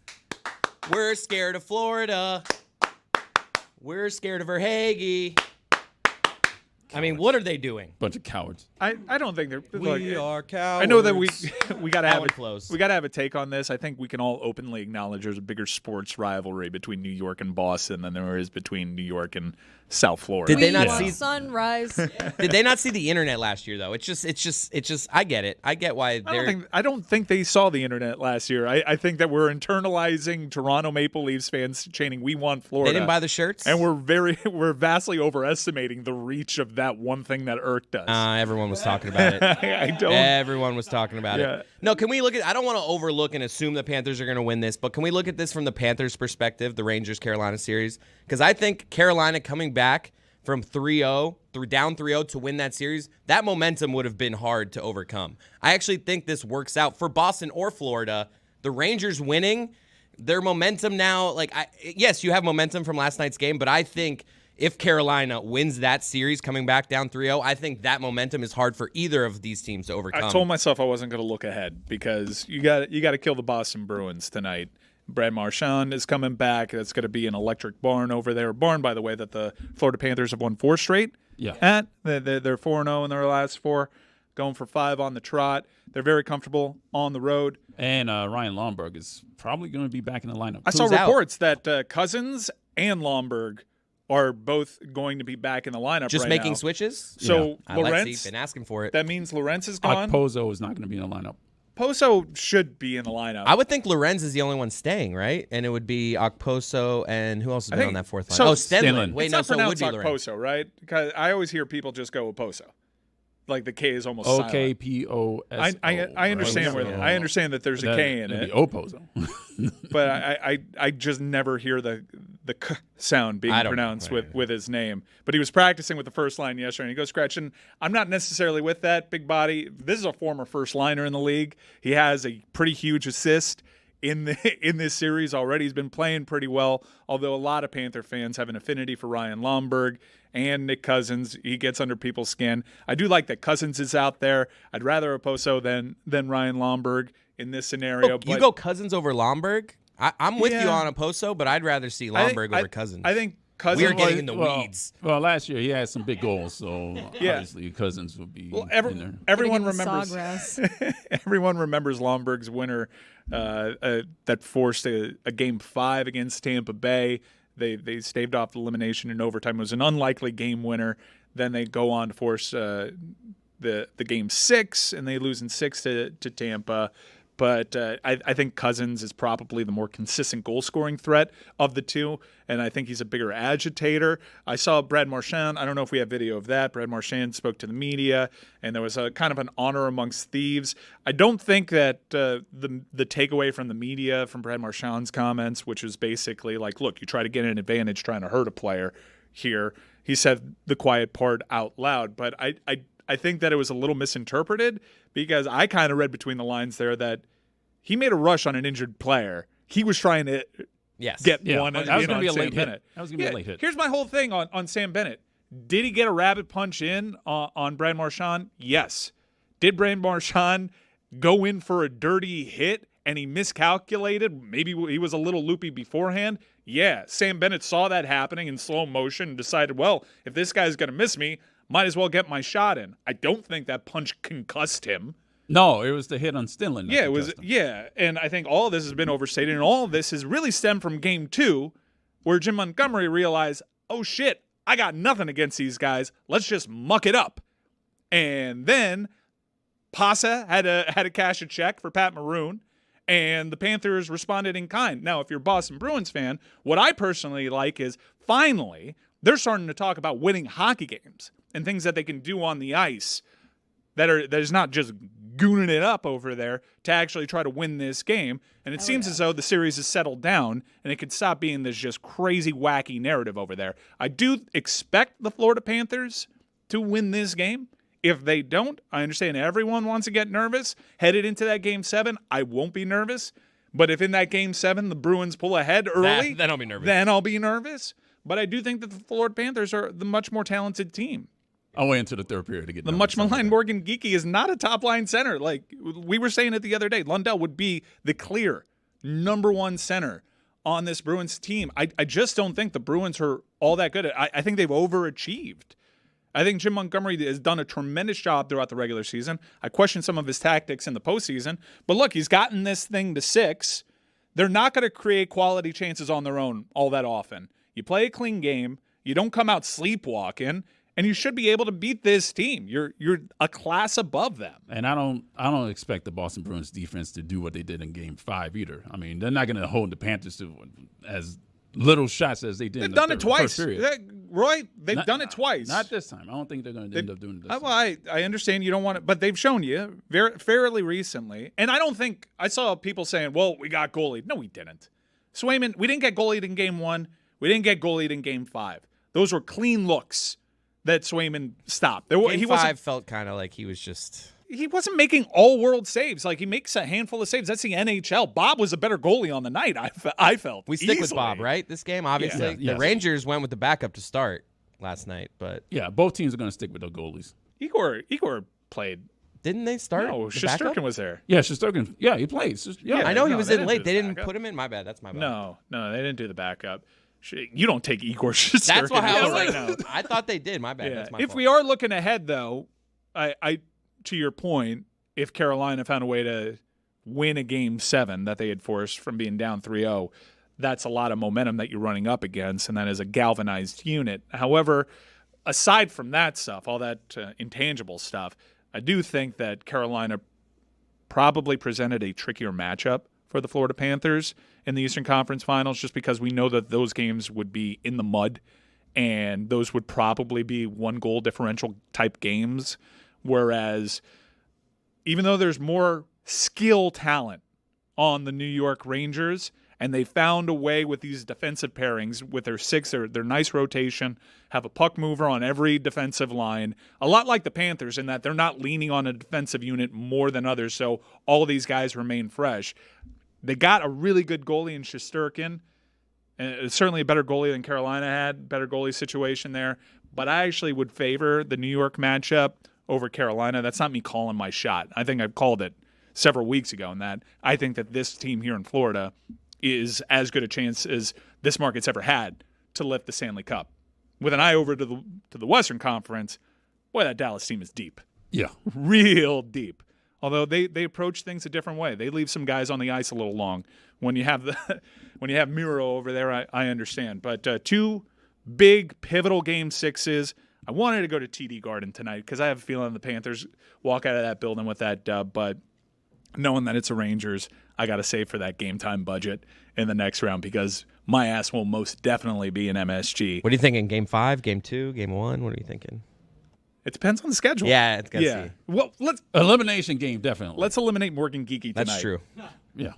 We're scared of Florida. We're scared of Verhaeghe. I mean, what are they doing? Bunch of cowards. I don't think they're. We are cowards. I know that we got to have one close. We got to have a take on this. I think we can all openly acknowledge there's a bigger sports rivalry between New York and Boston than there is between New York and South Florida. Did they not want see sunrise? Did they not see the internet last year though? It's just. I get it. I get why they're. I don't think they saw the internet last year. I think that we're internalizing Toronto Maple Leafs fans chanting "We want Florida." They didn't buy the shirts, and we're vastly overestimating the reach of that one thing that irked us. Everyone was talking about it. I don't. Everyone was talking about Yeah. it. No, can we look at? I don't want to overlook and assume the Panthers are going to win this, but can we look at this from the Panthers' perspective, the Rangers-Carolina series? Because I think Carolina coming back from 3-0, down 3-0 to win that series, that momentum would have been hard to overcome. I actually think this works out for Boston or Florida. The Rangers winning, their momentum now, like, yes, you have momentum from last night's game, but I think if Carolina wins that series coming back down 3-0, I think that momentum is hard for either of these teams to overcome. I told myself I wasn't going to look ahead because you got to kill the Boston Bruins tonight. Brad Marchand is coming back. That's going to be an electric barn over there. Barn, by the way, that the Florida Panthers have won 4 straight. Yeah. They're 4-0 in their last 4, going for 5 on the trot. They're very comfortable on the road. And Ryan Lomberg is probably going to be back in the lineup. I saw Who's out? reports that Cousins and Lomberg are both going to be back in the lineup Just right making now. switches? So I like Lorentz, been asking for it. that means Lorentz is gone. Pozo is not going to be in the lineup. Poso should be in the lineup. I would think Lorenz is the only one staying, right? And it would be Okposo and who else has been think- on that fourth line? so- Stenlin. Wait, it's no, not so it would pronounced be Lorenz. Okposo, right? Because I always hear people just go Oposo. Like the K is almost silent. OKPOSO. I understand I understand that there's a K in it, Opozo. but I just never hear the K sound being I don't pronounced know. with his name. But he was practicing with the first line yesterday, and he goes, Gretchen, I'm not necessarily with that big body. This is a former first liner in the league. He has a pretty huge assist in this series already. He's been playing pretty well, although a lot of Panther fans have an affinity for Ryan Lomberg and Nick Cousins. He gets under people's skin. I do like that Cousins is out there. I'd rather Oposo than Ryan Lomberg in this scenario. Oh, you but go Cousins over Lomberg? I'm with you Yeah. on Oposo, but I'd rather see Lomberg over Cousins. I think Cousins. We are getting in the weeds. Well, last year he had some big goals, so Yeah. obviously Cousins would be Well, in there. everyone Putting in the remembers. sawgrass. Everyone remembers Lomberg's winner that forced a Game 5 against Tampa Bay. They staved off elimination in overtime. It was an unlikely game winner. Then they go on to force the Game 6, and they lose in 6 to Tampa. But I think Cousins is probably the more consistent goal-scoring threat of the two, and I think he's a bigger agitator. I saw Brad Marchand. I don't know if we have video of that. Brad Marchand spoke to the media, and there was a kind of an honor amongst thieves. I don't think that the takeaway from the media from Brad Marchand's comments, which was basically like, look, you try to get an advantage trying to hurt a player here. He said the quiet part out loud, but I think that it was a little misinterpreted because I kind of read between the lines there that he made a rush on an injured player. He was trying to get one that was in gonna on be a Sam late hit. Bennett. That was going to be a late hit. Here's my whole thing on Sam Bennett. Did he get a rabbit punch in on Brad Marchand? Yes. Did Brad Marchand go in for a dirty hit and he miscalculated? Maybe he was a little loopy beforehand. Yeah. Sam Bennett saw that happening in slow motion and decided, well, if this guy's going to miss me, might as well get my shot in. I don't think that punch concussed him. No, it was the hit on Stenlin. Yeah, it was. Yeah, and I think all of this has been overstated, and all of this has really stemmed from Game 2, where Jim Montgomery realized, oh shit, I got nothing against these guys. Let's just muck it up. And then Pasa had to cash a check for Pat Maroon, and the Panthers responded in kind. Now, if you're a Boston Bruins fan, what I personally like is finally they're starting to talk about winning hockey games and things that they can do on the ice that is not just gooning it up over there to actually try to win this game. And it seems as though the series has settled down and it could stop being this just crazy, wacky narrative over there. I do expect the Florida Panthers to win this game. If they don't, I understand everyone wants to get nervous. Headed into that Game 7, I won't be nervous. But if in that Game 7 the Bruins pull ahead early, then I'll be nervous. Then I'll be nervous. But I do think that the Florida Panthers are the much more talented team. I'll wait until the third period to get the much maligned Morgan Geekie is not a top line center. Like we were saying it the other day, Lundell would be the clear number 1 center on this Bruins team. I just don't think the Bruins are all that good. I think they've overachieved. I think Jim Montgomery has done a tremendous job throughout the regular season. I question some of his tactics in the postseason. But look, he's gotten this thing to 6. They're not going to create quality chances on their own all that often. You play a clean game. You don't come out sleepwalking. And you should be able to beat this team. You're a class above them. And I don't expect the Boston Bruins defense to do what they did in Game 5 either. I mean, they're not going to hold the Panthers to as little shots as they did. They've done it twice. Roy, they've done it twice. Not this time. I don't think they're going to end up doing it this time. Well, I understand you don't want it, but they've shown you fairly recently. And I don't think I saw people saying, well, we got goalied. No, we didn't. Swayman, we didn't get goalied in game 1. We didn't get goalied in game 5. Those were clean looks that Swayman stopped. Game 5 felt kind of like he was just... He wasn't making all-world saves. Like, he makes a handful of saves. That's the NHL. Bob was a better goalie on the night, I felt. We stick with Bob, right? This game, obviously. Yeah. The Rangers went with the backup to start last night, but... Yeah, both teams are going to stick with their goalies. Igor played. Didn't they start? No, Shesterkin was there. Yeah, Shesterkin. Yeah, he plays. Yeah, I know he was in didn't late. do They the didn't backup. put him in. My bad. That's my bad. No, they didn't do the backup. You don't take Igor Shesterkin. That's why I was like, no. I thought they did. My bad. Yeah. That's my If fault. we are looking ahead, though, I to your point, if Carolina found a way to win a game 7 that they had forced from being down 3-0, that's a lot of momentum that you're running up against, and that is a galvanized unit. However, aside from that stuff, all that intangible stuff, I do think that Carolina probably presented a trickier matchup for the Florida Panthers in the Eastern Conference Finals, just because we know that those games would be in the mud, and those would probably be 1-goal differential type games, whereas even though there's more skill talent on the New York Rangers, and they found a way with these defensive pairings with their 6, their nice rotation, have a puck mover on every defensive line, a lot like the Panthers in that they're not leaning on a defensive unit more than others, so all of these guys remain fresh. They got a really good goalie in Shesterkin, and certainly a better goalie than Carolina had, better goalie situation there, but I actually would favor the New York matchup over Carolina. That's not me calling my shot. I think I've called it several weeks ago in that I think that this team here in Florida is as good a chance as this market's ever had to lift the Stanley Cup. With an eye over to the Western Conference, boy, that Dallas team is deep. Yeah. Real deep. Although they approach things a different way. They leave some guys on the ice a little long. When you have Miro over there, I understand. But 2 big pivotal game 6s. I wanted to go to TD Garden tonight because I have a feeling the Panthers walk out of that building with that dub, but knowing that it's a Rangers, I got to save for that game time budget in the next round because my ass will most definitely be in MSG. What are you thinking? Game 5, Game 2, Game 1? What are you thinking? It depends on the schedule. Yeah, it's gonna see. Well, Elimination game, definitely. let's eliminate Morgan Geeky tonight. That's true. Yeah.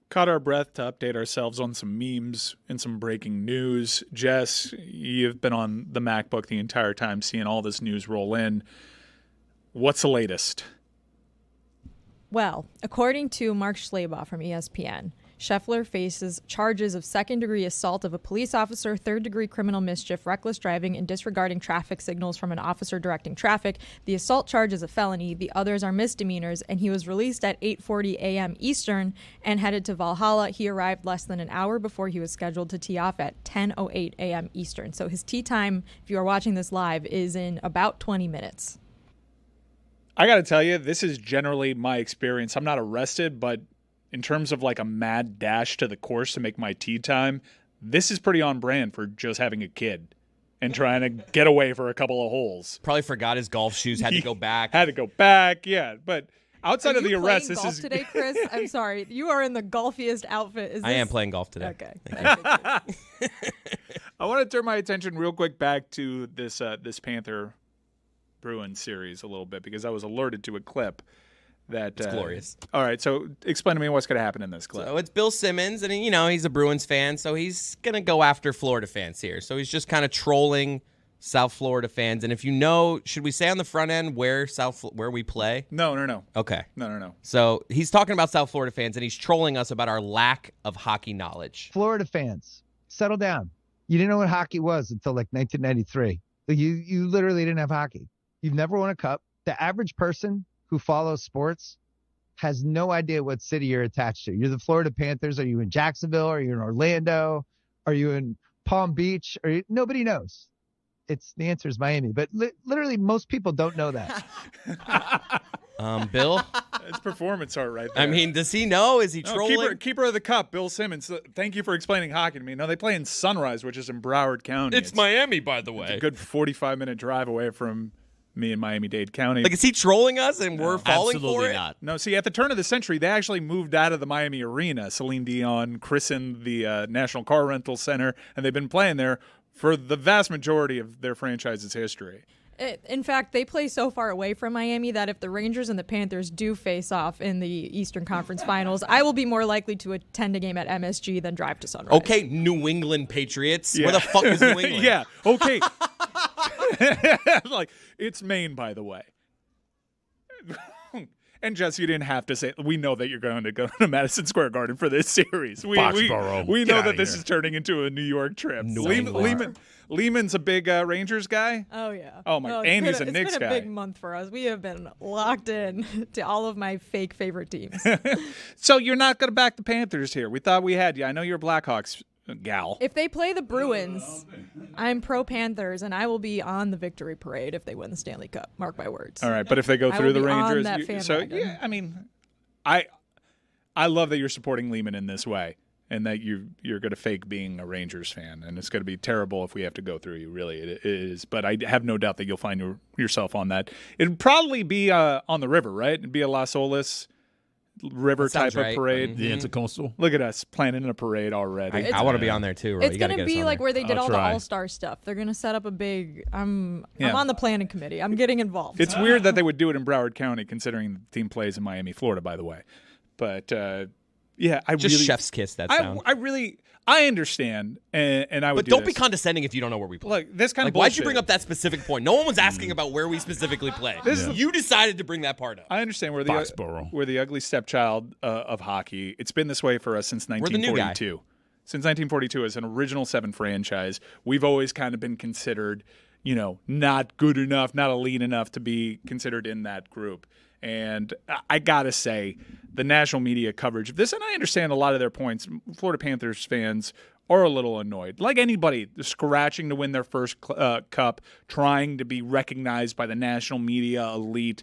caught our breath to update ourselves on some memes and some breaking news. Jess, you've been on the MacBook the entire time seeing all this news roll in. What's the latest? Well, according to Mark Schlabach from ESPN, Scheffler faces charges of second-degree assault of a police officer, third-degree criminal mischief, reckless driving, and disregarding traffic signals from an officer directing traffic. The assault charge is a felony. The others are misdemeanors, and he was released at 8:40 a.m. Eastern and headed to Valhalla. He arrived less than an hour before he was scheduled to tee off at 10:08 a.m. Eastern. So his tee time, if you are watching this live, is in about 20 minutes. I got to tell you, this is generally my experience. I'm not arrested, but in terms of like a mad dash to the course to make my tee time, this is pretty on brand for just having a kid and trying to get away for a couple of holes. Probably forgot his golf shoes, had to go back. Yeah. But outside of the arrest, this is today, Chris. I'm sorry, you are in the golfiest outfit. I am playing golf today. Okay. I want to turn my attention real quick back to this Panther Bruins series a little bit because I was alerted to a clip. It's glorious. All right, so explain to me what's going to happen in this clip. So it's Bill Simmons, and he's a Bruins fan, so he's going to go after Florida fans here. So he's just kind of trolling South Florida fans. And if you know, should we say on the front end where we play? No. Okay. No. So he's talking about South Florida fans, and he's trolling us about our lack of hockey knowledge. Florida fans, settle down. You didn't know what hockey was until like 1993. You literally didn't have hockey. You've never won a cup. The average person who follows sports has no idea what city you're attached to. You're the Florida Panthers. Are you in Jacksonville? Are you in Orlando? Are you in Palm Beach? Nobody knows. The answer is Miami. But literally most people don't know that. Bill? It's performance art right there. I mean, does he know? Is he trolling? Keeper of the cup, Bill Simmons. Thank you for explaining hockey to me. No, they play in Sunrise, which is in Broward County. It's Miami, by the way. It's a good 45-minute drive away from me in Miami-Dade County. Like, is he trolling us and we're falling for it? Absolutely not. No, see, at the turn of the century, they actually moved out of the Miami arena. Celine Dion christened the National Car Rental Center, and they've been playing there for the vast majority of their franchise's history. In fact, they play so far away from Miami that if the Rangers and the Panthers do face off in the Eastern Conference Finals, I will be more likely to attend a game at MSG than drive to Sunrise. Okay, New England Patriots. Yeah. Where the fuck is New England? Yeah, okay. Like, it's Maine, by the way. And Jess, you didn't have to say. We know that you're going to go to Madison Square Garden for this series. We know that this is turning into a New York trip. Lehman's a big Rangers guy. Oh yeah. Oh my. And he's a Knicks guy. It's been a guy. big month for us. We have been locked in to all of my fake favorite teams. So you're not going to back the Panthers here. We thought we had you. I know you're a Blackhawks gal. If they play the Bruins, I'm pro Panthers, and I will be on the victory parade if they win the Stanley Cup. Mark my words. All right, but if they go through the Rangers, yeah, I mean, I love that you're supporting Lehman in this way, and that you're going to fake being a Rangers fan, and it's going to be terrible if we have to go through you. Really, it is. But I have no doubt that you'll find yourself on that. It'd probably be on the river, right? It'd be a Las Olas river type of parade. The Intercoastal. Look at us planning a parade already. I want to be on there too. It's going to be like where they did all the try. All-Star stuff. They're going to set up a big I'm on the planning committee. I'm getting involved. It's weird that they would do it in Broward County, considering the team plays in Miami, Florida, by the way. But yeah, chef's kiss that sound. I understand, and I would. But don't be condescending if you don't know where we play. Look, this kind of why'd you bring up that specific point? No one was asking about where we specifically play. You decided to bring that part up. I understand we're the ugly stepchild of hockey. It's been this way for us since 1942. We're the new guy. Since 1942, as an original 7 franchise, we've always kind of been considered, not good enough, not elite enough to be considered in that group. And I got to say, the national media coverage of this, and I understand a lot of their points, Florida Panthers fans are a little annoyed. Like anybody, scratching to win their first cup, trying to be recognized by the national media elite,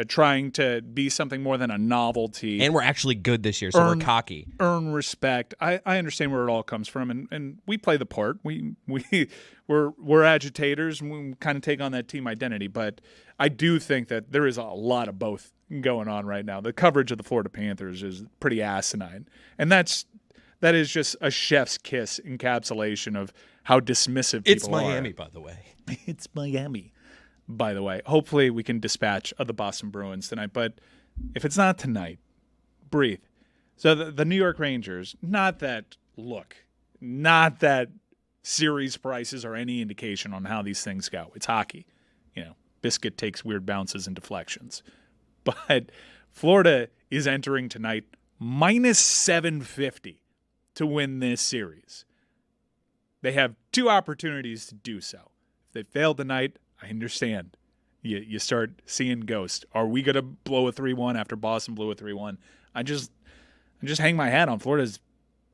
trying to be something more than a novelty. And we're actually good this year, so we're cocky. Earn respect. I understand where it all comes from, and we play the part. We're agitators, and we kind of take on that team identity. But I do think that there is a lot of both going on right now. The coverage of the Florida Panthers is pretty asinine, and that is just a chef's kiss encapsulation of how dismissive people are. It's Miami, by the way. It's Miami, by the way. Hopefully we can dispatch of the Boston Bruins tonight. But if it's not tonight, breathe. So the New York Rangers, not that series prices are any indication on how these things go. It's hockey. Biscuit takes weird bounces and deflections. But Florida is entering tonight minus 750 to win this series. They have 2 opportunities to do so. If they fail tonight, I understand. You start seeing ghosts. Are we going to blow a 3-1 after Boston blew a 3-1? I just hang my hat on Florida's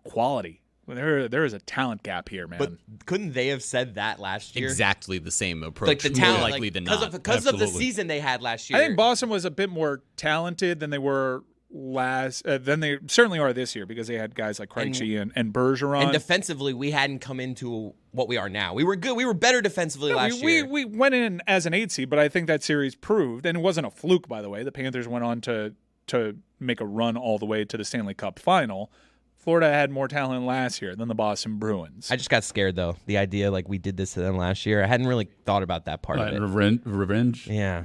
quality. There is a talent gap here, man. But couldn't they have said that last year? Exactly the same approach. Like the talent, more likely than not. Because of the season they had last year. I think Boston was a bit more talented than they were than they certainly are this year, because they had guys like Krejci and Bergeron. And defensively, we hadn't come into what we are now. We were good. We were better defensively last year. We went in as an 8 seed, but I think that series proved, and it wasn't a fluke, by the way. The Panthers went on to make a run all the way to the Stanley Cup final. Florida had more talent last year than the Boston Bruins. I just got scared, though. The idea like we did this to them last year. I hadn't really thought about that part of it. Revenge. Yeah.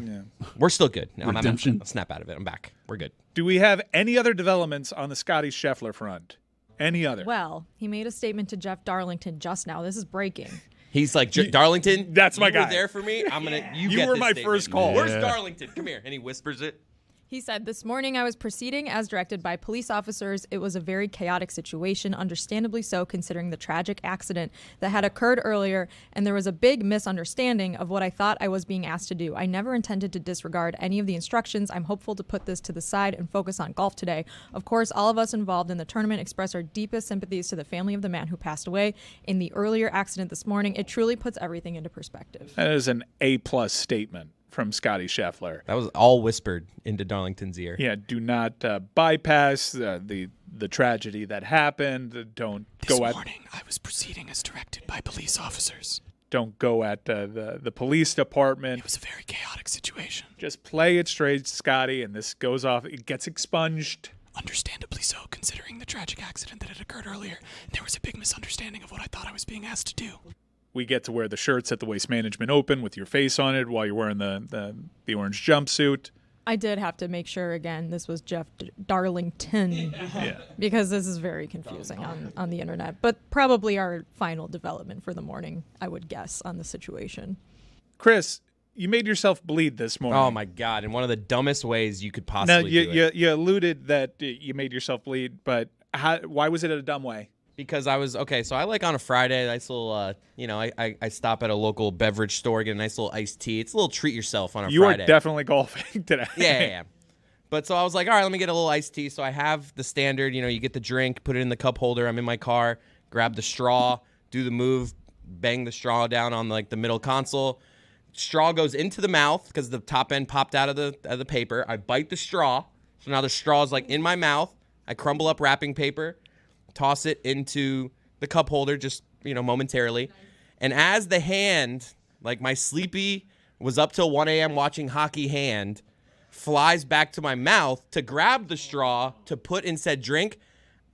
We're still good. Redemption. I'll snap out of it. I'm back. We're good. Do we have any other developments on the Scottie Scheffler front? Any other? Well, he made a statement to Jeff Darlington just now. This is breaking. He's like, Darlington, that's my you guy. were there for me. I'm gonna. You were my first call. Where's Darlington? Come here. And he whispers it. He said, "This morning I was proceeding as directed by police officers. It was a very chaotic situation, understandably so, considering the tragic accident that had occurred earlier, and there was a big misunderstanding of what I thought I was being asked to do. I never intended to disregard any of the instructions. I'm hopeful to put this to the side and focus on golf today. Of course, all of us involved in the tournament express our deepest sympathies to the family of the man who passed away in the earlier accident this morning. It truly puts everything into perspective." That is an A-plus statement from Scottie Scheffler. That was all whispered into Darlington's ear. Yeah, do not bypass the tragedy that happened. Don't go at. This morning, I was proceeding as directed by police officers. Don't go at the police department. It was a very chaotic situation. Just play it straight, Scotty, and this goes off. It gets expunged. Understandably so, considering the tragic accident that had occurred earlier. There was a big misunderstanding of what I thought I was being asked to do. We get to wear the shirts at the Waste Management Open with your face on it while you're wearing the orange jumpsuit. I did have to make sure, again, this was Jeff Darlington, Yeah. because this is very confusing on the internet. But probably our final development for the morning, I would guess, on the situation. Chris, you made yourself bleed this morning. Oh, my God. In one of the dumbest ways you could possibly do it. You alluded that you made yourself bleed, but why was it a dumb way? Because I was, so I like on a Friday, nice little, I stop at a local beverage store, get a nice little iced tea. It's a little treat yourself on a Friday. You are definitely golfing today. Yeah. But so I was like, all right, let me get a little iced tea. So I have the standard, you get the drink, put it in the cup holder. I'm in my car, grab the straw, do the move, bang the straw down on the middle console. Straw goes into the mouth because the top end popped out of the paper. I bite the straw. So now the straw is in my mouth. I crumble up wrapping paper, toss it into the cup holder just, momentarily. And as the hand, my sleepy was up till 1 a.m. watching hockey hand, flies back to my mouth to grab the straw to put in said drink,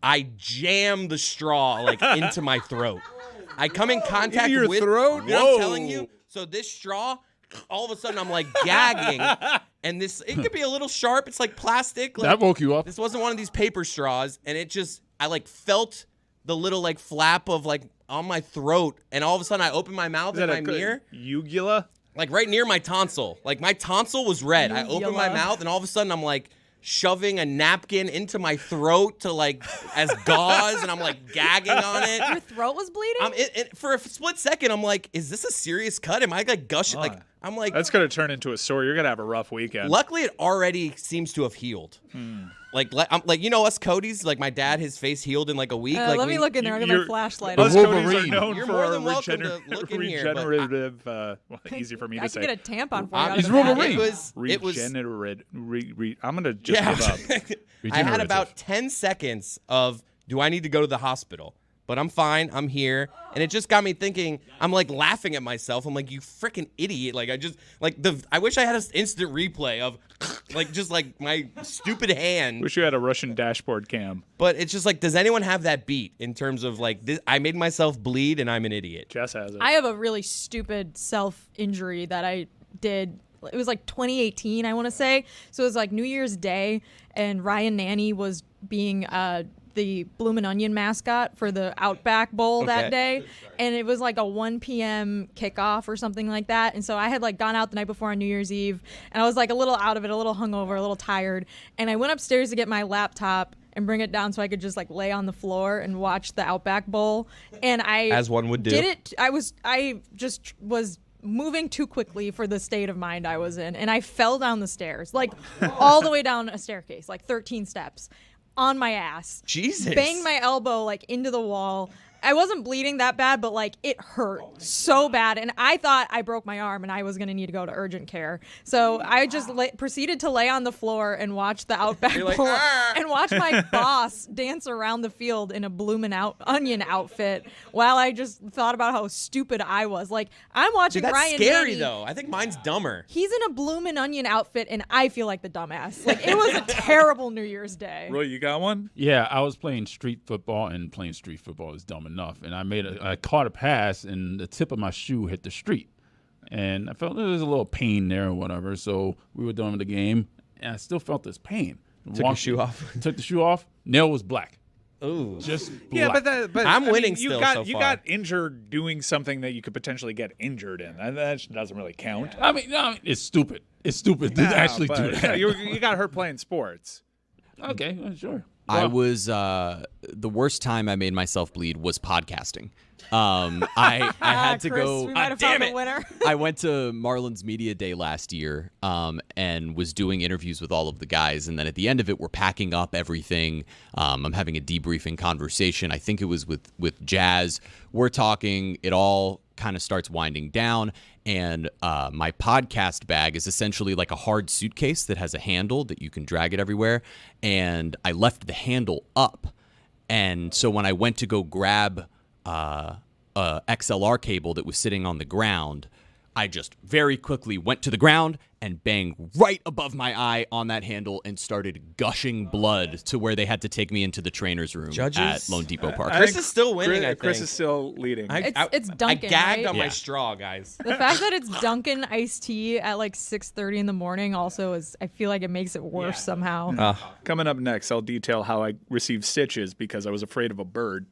I jam the straw into my throat. I come in contact your with throat? Yeah, I'm telling you. So this straw, all of a sudden I'm gagging. And it could be a little sharp. It's plastic. That woke you up. This wasn't one of these paper straws. And it just, I felt the little flap of on my throat. And all of a sudden I opened my mouth in my mirror. Uvula? Right near my tonsil. My tonsil was red. I opened my mouth and all of a sudden I'm shoving a napkin into my throat to as gauze, and I'm gagging on it. Your throat was bleeding? For a split second, I'm is this a serious cut? Am I gushing? I'm that's gonna turn into a sore. You're gonna have a rough weekend. Luckily, it already seems to have healed. I'm us Cody's, my dad, his face healed in a week. Let me look in there. I'll get my flashlight. Us Wolverine. Cody's are known You're for more than welcome to look in here, but regenerative. Easy for me to I say. can get a tampon for you. He's Wolverine. It was Regenerative. I'm gonna just give up. I had about 10 seconds of, do I need to go to the hospital? But I'm fine. I'm here. And it just got me thinking, I'm laughing at myself. I'm you freaking idiot. I wish I had an instant replay of just my stupid hand. Wish you had a Russian dashboard cam. But it's just does anyone have that beat in terms of this? I made myself bleed and I'm an idiot. Jess has it. I have a really stupid self-injury that I did it was like 2018, I want to say. So it was like New Year's Day, and Ryan Nanny was being the Bloomin' Onion mascot for the Outback Bowl that day. And it was like a 1 p.m. kickoff or something like that. And so I had like gone out the night before on New Year's Eve, and I was like a little out of it, a little hungover, a little tired. And I went upstairs to get my laptop and bring it down so I could just like lay on the floor and watch the Outback Bowl. And as one would do, I just was moving too quickly for the state of mind I was in, and I fell down the stairs, like all the way down a staircase, like 13 steps, on my ass. Jesus. Banged my elbow like into the wall. I wasn't bleeding that bad, but like it hurt so bad, and I thought I broke my arm and I was gonna need to go to urgent care. So I just proceeded to lay on the floor and watch the Outback Bowl and watch my boss dance around the field in a Bloomin' Onion outfit while I just thought about how stupid I was. Like, I'm watching Dude, that's Ryan scary Nanny. though. I think mine's dumber. He's in a Bloomin' Onion outfit, and I feel like the dumbass. Like, it was a terrible New Year's Day. Roy, you got one? Yeah, I was playing street football, and playing street football is dumb enough. And I caught a pass, and the tip of my shoe hit the street. And I felt there was a little pain there or whatever. So we were done with the game, and I still felt this pain. Took your shoe off. Took the shoe off. Nail was black. Ooh. Just Yeah, black. but I'm winning you still got, so You far. got injured doing something that you could potentially get injured in. That doesn't really count. I mean, no, it's stupid. It's stupid to actually do that. You got hurt playing sports. Okay, sure. I was the worst time I made myself bleed was podcasting. I had to Chris, go. we might have found the winner. I went to Marlins Media Day last year and was doing interviews with all of the guys. And then at the end of it, we're packing up everything. I'm having a debriefing conversation. I think it was with Jazz. We're talking. It all kind of starts winding down. And my podcast bag is essentially like a hard suitcase that has a handle that you can drag it everywhere. And I left the handle up. And so when I went to go grab XLR cable that was sitting on the ground, I just very quickly went to the ground and banged right above my eye on that handle and started gushing blood to where they had to take me into the trainer's room at Lone Depot Park. Chris is still winning, I think. Chris is still leading. It's Dunkin', I gagged right? on my straw, guys. The fact that it's Dunkin' iced tea at like 6:30 in the morning also is, I feel like it makes it worse somehow. Coming up next, I'll detail how I received stitches because I was afraid of a bird.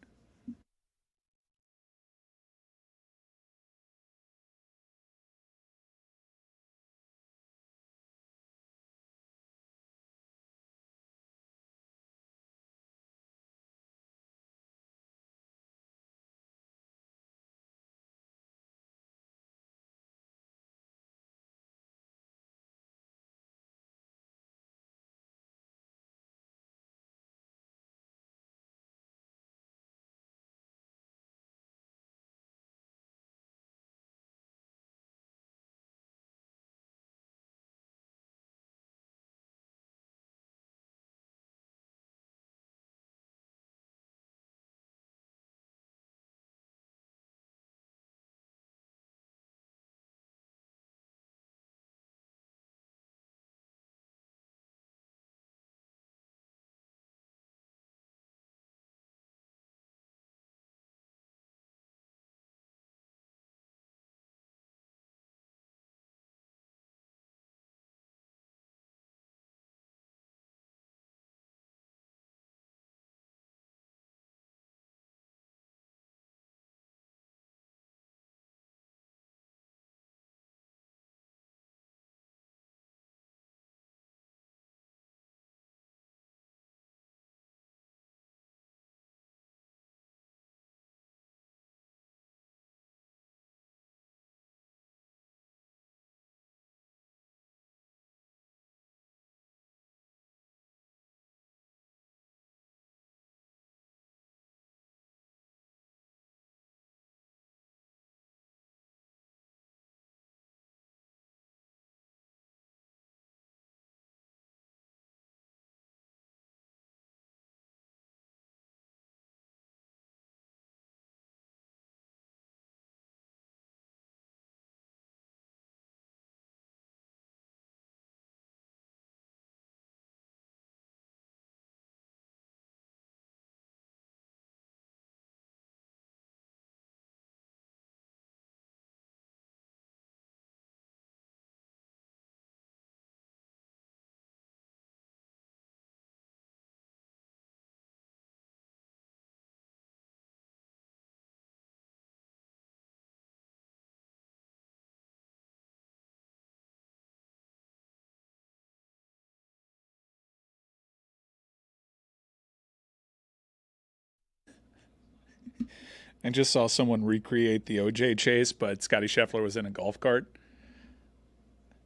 I just saw someone recreate the OJ chase, but Scottie Scheffler was in a golf cart.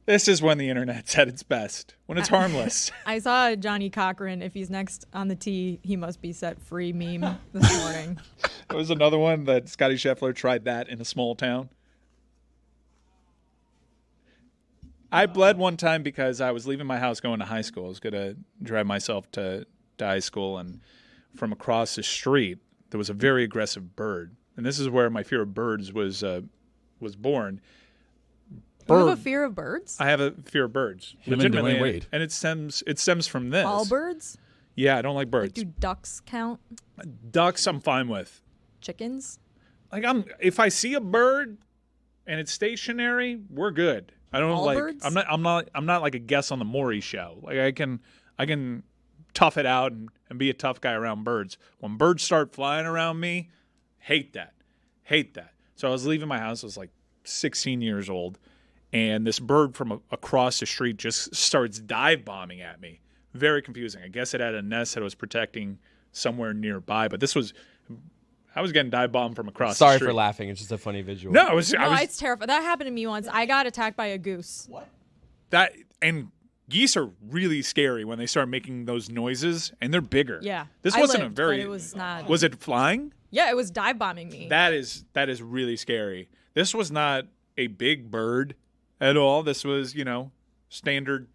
This is when the internet's at its best, when it's harmless. I saw Johnny Cochran. If he's next on the tee, he must be set free meme this morning. There was another one that Scottie Scheffler tried that in a small town. I bled one time because I was leaving my house going to high school. I was going to drive myself to high school, and from across the street, there was a very aggressive bird. And this is where my fear of birds was born. You have a fear of birds? I have a fear of birds. Him and Dwayne Wade. And it stems from this. All birds? Yeah, I don't like birds. Do ducks count? Ducks I'm fine with. Chickens? Like if I see a bird and it's stationary, we're good. I don't All like birds? I'm not like a guest on the Maury show. Like I can tough it out and be a tough guy around birds. When birds start flying around me, hate that. So I was leaving my house, I was like 16 years old, and this bird from across the street just starts dive bombing at me. Very confusing. I guess it had a nest that it was protecting somewhere nearby, but I was getting dive bombed from across the Sorry street. for laughing. It's just a funny visual. No, It's terrifying. That happened to me once. I got attacked by a goose. What? And geese are really scary when they start making those noises, and they're bigger. Yeah. This I wasn't lived, a very. but it was not. Was it flying? Yeah, it was dive bombing me. That is really scary. This was not a big bird at all. This was, standard,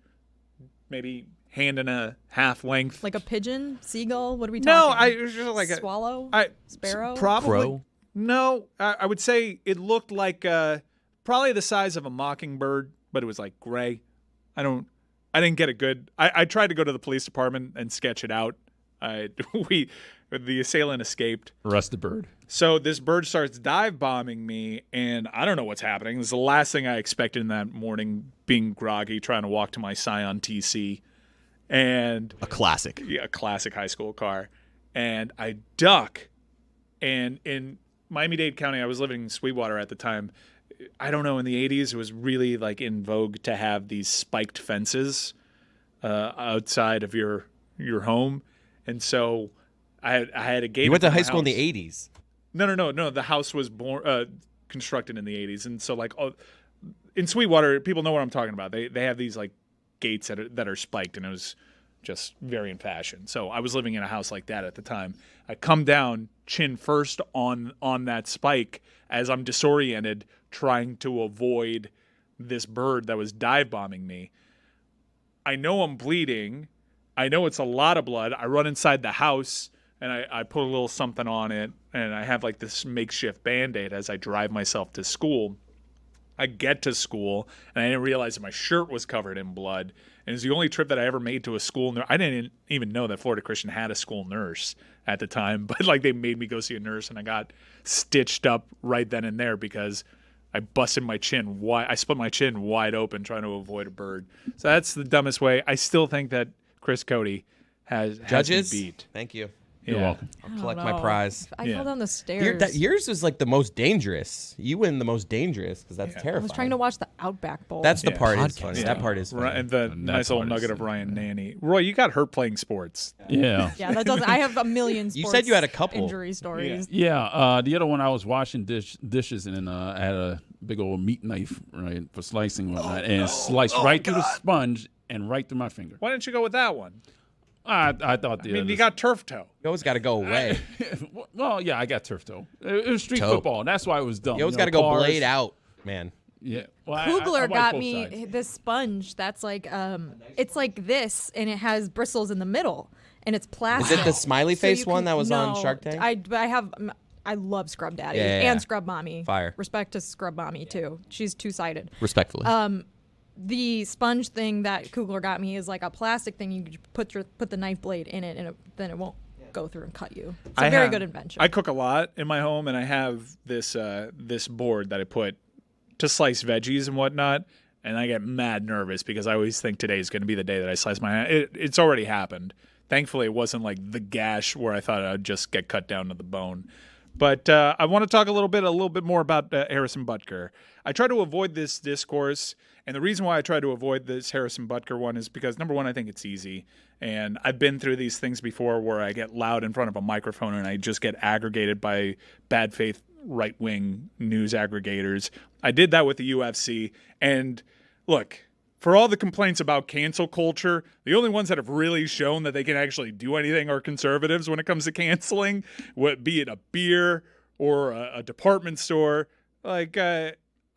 maybe hand and a half length. Like a pigeon, seagull. What are we No, talking? it was just like swallow, sparrow, probably. Crow? No, I would say it looked like probably the size of a mockingbird, but it was like gray. I didn't get a good. I tried to go to the police department and sketch it out. The assailant escaped. Arrest the bird. So this bird starts dive bombing me, and I don't know what's happening. This is the last thing I expected in that morning, being groggy, trying to walk to my Scion TC. And A classic. Yeah, a classic high school car. And I duck. And in Miami-Dade County, I was living in Sweetwater at the time. I don't know, in the 80s, it was really like in vogue to have these spiked fences outside of your home. And so I had a gate. You went to in my high school in house. the 80s. No. The house was constructed in the 80s. And so in Sweetwater, people know what I'm talking about. They have these like gates that are spiked, and it was just very in fashion. So I was living in a house like that at the time. I come down chin first on that spike as I'm disoriented, trying to avoid this bird that was dive bombing me. I know I'm bleeding. I know it's a lot of blood. I run inside the house, and I put a little something on it, and I have like this makeshift Band-Aid as I drive myself to school. I get to school, and I didn't realize that my shirt was covered in blood. And it's the only trip that I ever made to a school. I didn't even know that Florida Christian had a school nurse at the time. But they made me go see a nurse, and I got stitched up right then and there because I busted my chin wide. I split my chin wide open trying to avoid a bird. So that's the dumbest way. I still think that Chris Cody has Judges? me beat. Thank you. You're welcome. I'll collect my prize. I fell down the stairs. Yours was like the most dangerous. You win the most dangerous because that's I terrifying. was trying to watch the Outback Bowl. That's the part is funny. Yeah. That part is funny. And the nice little nugget of Ryan Nanny. Roy, you got hurt playing sports. Yeah. Yeah, that doesn't. I have a million. You said you had a couple injury stories. Yeah. The other one, I was washing dishes, and I had a big old meat knife, right, for slicing and whatnot, and sliced right through the sponge and right through my finger. Why didn't you go with that one? I thought you got turf toe. You always got to go away. Well, yeah, I got turf toe. It was street Toe. football, and that's why it was dumb. You always got to go cars. blade out, man. Yeah. Well, Kugler I like got both me sides. this sponge that's like it's like this, and it has bristles in the middle, and it's plastic. Is it the smiley So face you one can- that was on no, Shark Tank? I love Scrub Daddy Yeah. and Scrub Mommy. Fire. Respect to Scrub Mommy too. She's two-sided. Respectfully. The sponge thing that Kugler got me is like a plastic thing. You put the knife blade in it, and then it won't go through and cut you. It's a very good invention. I cook a lot in my home, and I have this board that I put to slice veggies and whatnot. And I get mad nervous because I always think today is going to be the day that I slice my hand. It's already happened. Thankfully, it wasn't like the gash where I thought I'd just get cut down to the bone. But I want to talk a little bit more about Harrison Butker. I try to avoid this discourse, and the reason why I try to avoid this Harrison Butker one is because, number one, I think it's easy, and I've been through these things before where I get loud in front of a microphone and I just get aggregated by bad faith right-wing news aggregators. I did that with the UFC, and look, for all the complaints about cancel culture, the only ones that have really shown that they can actually do anything are conservatives when it comes to canceling, be it a beer or a department store. Like,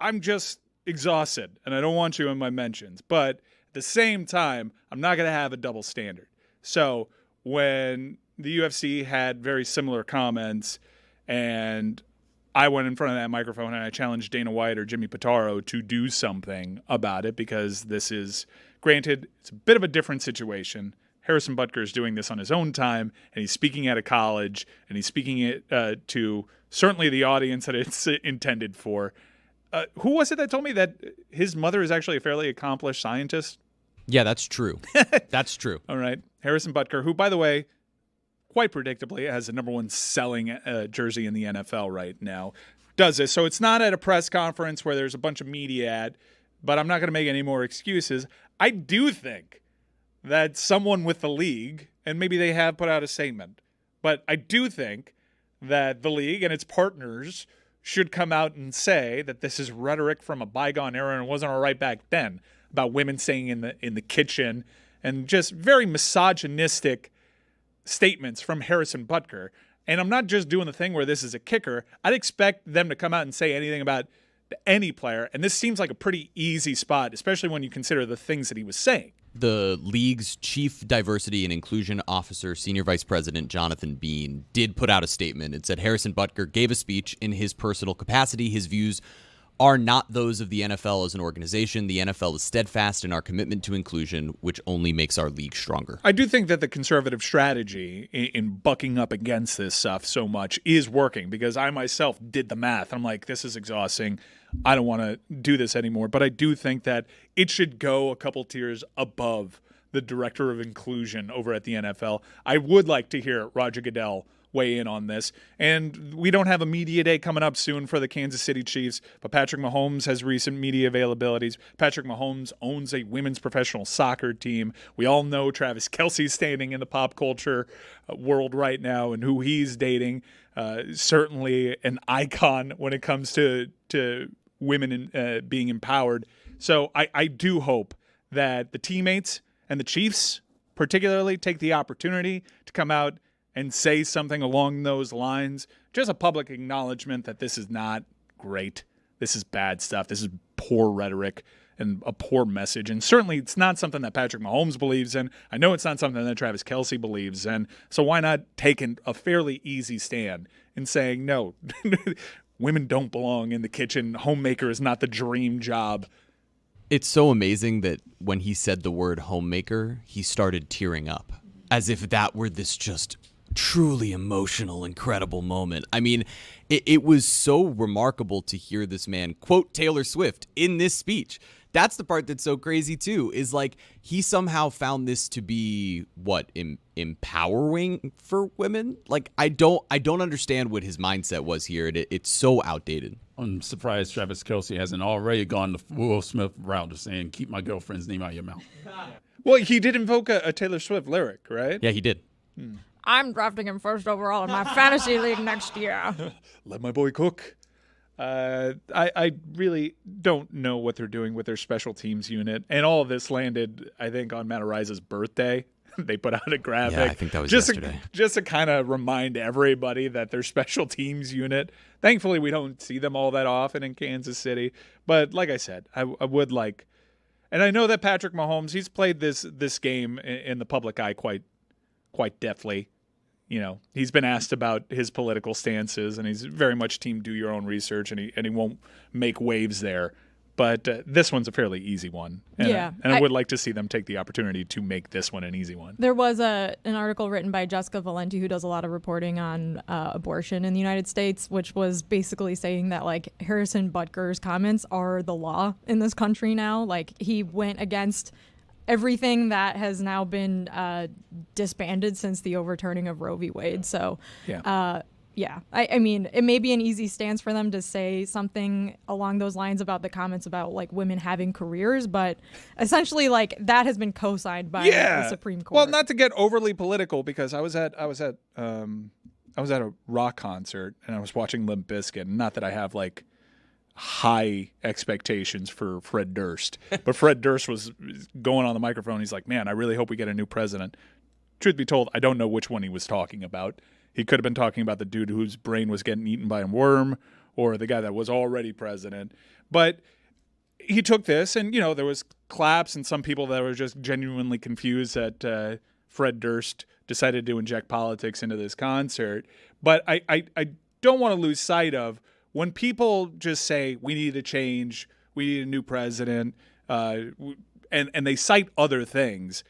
I'm just exhausted, and I don't want you in my mentions. But at the same time, I'm not going to have a double standard. So when the UFC had very similar comments, and I went in front of that microphone and I challenged Dana White or Jimmy Pitaro to do something about it, because this is, granted, it's a bit of a different situation. Harrison Butker is doing this on his own time, and he's speaking at a college, and he's speaking it to certainly the audience that it's intended for. Who was it that told me that his mother is actually a fairly accomplished scientist? Yeah, that's true. That's true. All right. Harrison Butker, who, by the way, quite predictably has the number one selling jersey in the NFL right now, does this. So it's not at a press conference where there's a bunch of media at, but I'm not going to make any more excuses. I do think that someone with the league, and maybe they have put out a statement, but I do think that the league and its partners should come out and say that this is rhetoric from a bygone era and it wasn't all right back then about women staying in the kitchen, and just very misogynistic statements from Harrison Butker. And I'm not just doing the thing where this is a kicker. I'd expect them to come out and say anything about any player, and this seems like a pretty easy spot, especially when you consider the things that he was saying. The league's chief diversity and inclusion officer, senior vice president Jonathan Bean, did put out a statement. It said Harrison Butker gave a speech in his personal capacity. His views are not those of the NFL as an organization. The NFL is steadfast in our commitment to inclusion, which only makes our league stronger. I do think that the conservative strategy in bucking up against this stuff so much is working, because I myself did the math. I'm like, this is exhausting. I don't want to do this anymore. But I do think that it should go a couple tiers above the director of inclusion over at the NFL. I would like to hear Roger Goodell weigh in on this. And we don't have a media day coming up soon for the Kansas City Chiefs, but Patrick Mahomes has recent media availabilities. Patrick Mahomes owns a women's professional soccer team. We all know Travis Kelce's standing in the pop culture world right now and who he's dating. Certainly an icon when it comes to women being empowered. So I do hope that the teammates and the Chiefs particularly take the opportunity to come out and say something along those lines. Just a public acknowledgement that this is not great. This is bad stuff. This is poor rhetoric and a poor message. And certainly it's not something that Patrick Mahomes believes in. I know it's not something that Travis Kelce believes in. So why not take a fairly easy stand in saying, no, women don't belong in the kitchen. Homemaker is not the dream job. It's so amazing that when he said the word homemaker, he started tearing up, as if that were this just truly emotional, incredible moment. I mean, it was so remarkable to hear this man quote Taylor Swift in this speech. That's the part that's so crazy too, is like he somehow found this to be empowering for women. Like I don't understand what his mindset was here. It's so outdated. I'm surprised Travis Kelce hasn't already gone the Will Smith route of saying, keep my girlfriend's name out of your mouth. Well, he did invoke a Taylor Swift lyric, right? Yeah, he did. I'm drafting him first overall in my fantasy league next year. Let my boy cook. I really don't know what they're doing with their special teams unit. And all of this landed, I think, on Matt Ariza's birthday. They put out a graphic. Yeah, I think that was just yesterday. Just to kind of remind everybody that their special teams unit, thankfully we don't see them all that often in Kansas City. But like I said, I would like, and I know that Patrick Mahomes, he's played this game in the public eye quite deftly. You know, he's been asked about his political stances, and he's very much team do your own research, and he won't make waves there. But this one's a fairly easy one. And, and I would like to see them take the opportunity to make this one an easy one. There was an article written by Jessica Valenti, who does a lot of reporting on abortion in the United States, which was basically saying that, like, Harrison Butker's comments are the law in this country now. Like, he went against everything that has now been disbanded since the overturning of Roe v. Wade. So Yeah, I mean, it may be an easy stance for them to say something along those lines about the comments about like women having careers, but essentially like that has been co-signed by the Supreme Court. Well, not to get overly political, because I was at a rock concert and I was watching Limp Bizkit. Not that I have like high expectations for Fred Durst, but Fred Durst was going on the microphone. He's like, "Man, I really hope we get a new president." Truth be told, I don't know which one he was talking about. He could have been talking about the dude whose brain was getting eaten by a worm, or the guy that was already president. But he took this, and there was claps and some people that were just genuinely confused that Fred Durst decided to inject politics into this concert. But I don't want to lose sight of when people just say we need a change, we need a new president, and they cite other things.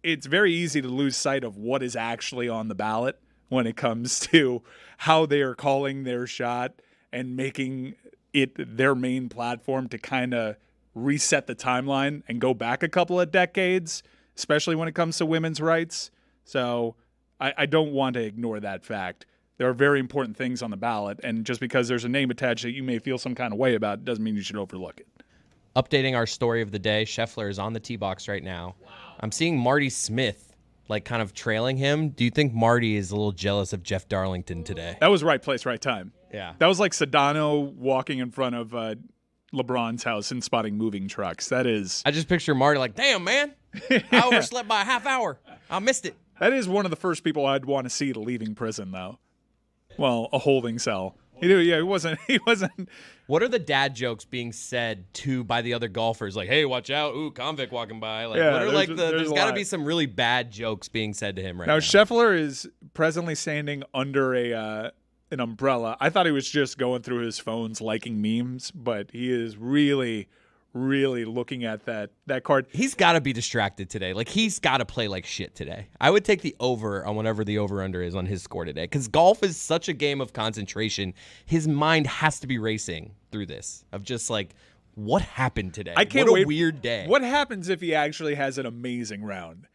It's very easy to lose sight of what is actually on the ballot when it comes to how they are calling their shot and making it their main platform to kind of reset the timeline and go back a couple of decades, especially when it comes to women's rights. So I don't want to ignore that fact. There are very important things on the ballot, and just because there's a name attached that you may feel some kind of way about doesn't mean you should overlook it. Updating our story of the day, Scheffler is on the tee box right now. Wow. I'm seeing Marty Smith like kind of trailing him. Do you think Marty is a little jealous of Jeff Darlington today? That was right place, right time. Yeah. That was like Sedano walking in front of LeBron's house and spotting moving trucks. That is... I just picture Marty like, damn, man. I overslept by a half hour. I missed it. That is one of the first people I'd want to see leaving prison, though. Well, a holding cell. He wasn't... What are the dad jokes being said by the other golfers? Like, hey, watch out. Ooh, convict walking by. Like, what are there's got to be some really bad jokes being said to him right now. Now, Scheffler is presently standing under an umbrella. I thought he was just going through his phones liking memes, but he is really, really looking at that card. He's got to be distracted today. Like, he's got to play like shit today. I would take the over on whatever the over-under is on his score today, because golf is such a game of concentration. His mind has to be racing through this of just like, what happened today? I can't what a wait. Weird day. What happens if he actually has an amazing round?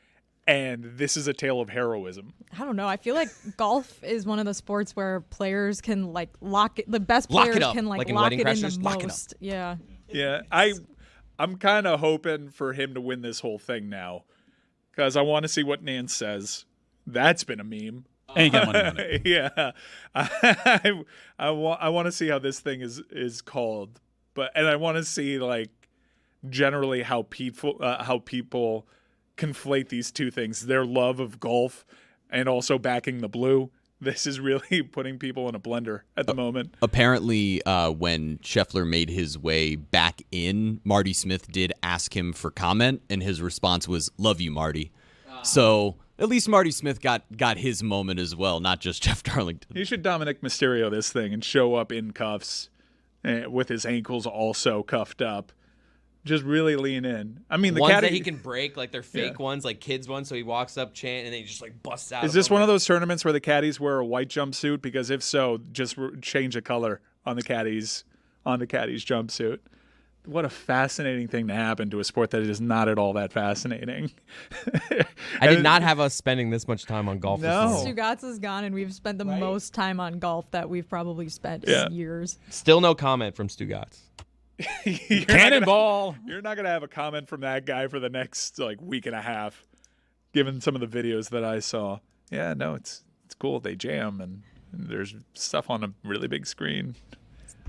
And this is a tale of heroism. I don't know. I feel like golf is one of the sports where players can like lock it. The best players can like lock it in the most. Yeah. Yeah. I'm kind of hoping for him to win this whole thing now, because I want to see what Nance says. That's been a meme. Ain't got money on it. Yeah. I want to see how this thing is called, and I want to see like generally how people conflate these two things, their love of golf and also backing the blue. This is really putting people in a blender at the moment. Apparently, when Scheffler made his way back in, Marty Smith did ask him for comment, and his response was, "Love you, Marty." So at least Marty Smith got his moment as well, not just Jeff Darlington. He should Dominic Mysterio this thing and show up in cuffs with his ankles also cuffed up. Just really lean in. I mean, the ones caddy, that he can break, like they're fake ones, like kids ones. So he walks up, chant, and then he just like busts out. Is this one of those tournaments where the caddies wear a white jumpsuit? Because if so, just change the color on the caddies jumpsuit. What a fascinating thing to happen to a sport that is not at all that fascinating. I did not have us spending this much time on golf. No. Stugotz is gone, and we've spent the most time on golf that we've probably spent in years. Still no comment from Stugotz. Cannonball. You're not going to have a comment from that guy for the next like week and a half, given some of the videos that I saw. Yeah, no, it's cool. They jam, and there's stuff on a really big screen.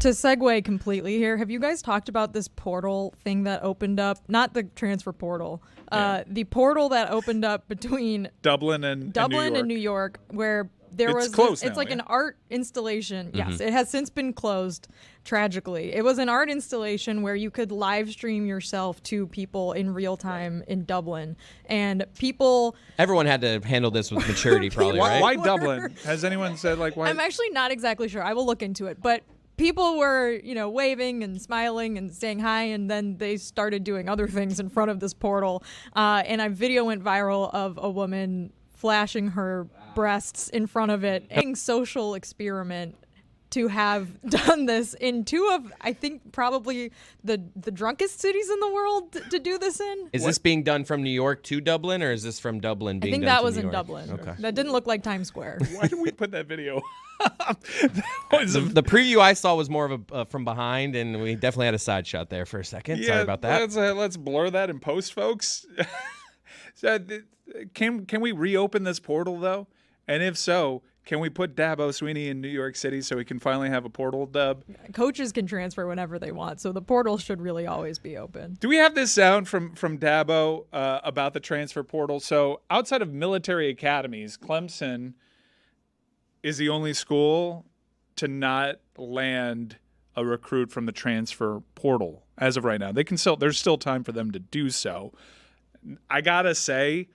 To segue completely here, have you guys talked about this portal thing that opened up? Not the transfer portal. The portal that opened up between Dublin and New York, where there was closed it's now, like an art installation. Yes, it has since been closed, tragically. It was an art installation where you could live stream yourself to people in real time in Dublin, and everyone had to handle this with maturity, probably. Right? Why Dublin? Has anyone said like why? I'm actually not exactly sure. I will look into it, but people were, waving and smiling and saying hi, and then they started doing other things in front of this portal. And a video went viral of a woman flashing her breasts in front of it. A social experiment to have done this in two of, I think, probably the drunkest cities in the world to do this in. Is this being done from New York to Dublin, or is this from Dublin being done to New York? I think that was in Dublin. Okay. That didn't look like Times Square. Why did we put that video? The preview I saw was more of a from behind, and we definitely had a side shot there for a second. Sorry about that. Let's blur that in post, folks. So, can we reopen this portal though? And if so, can we put Dabo Swinney in New York City so we can finally have a portal dub? Coaches can transfer whenever they want, so the portal should really always be open. Do we have this sound from Dabo about the transfer portal? So outside of military academies, Clemson is the only school to not land a recruit from the transfer portal as of right now. There's still time for them to do so. I gotta say,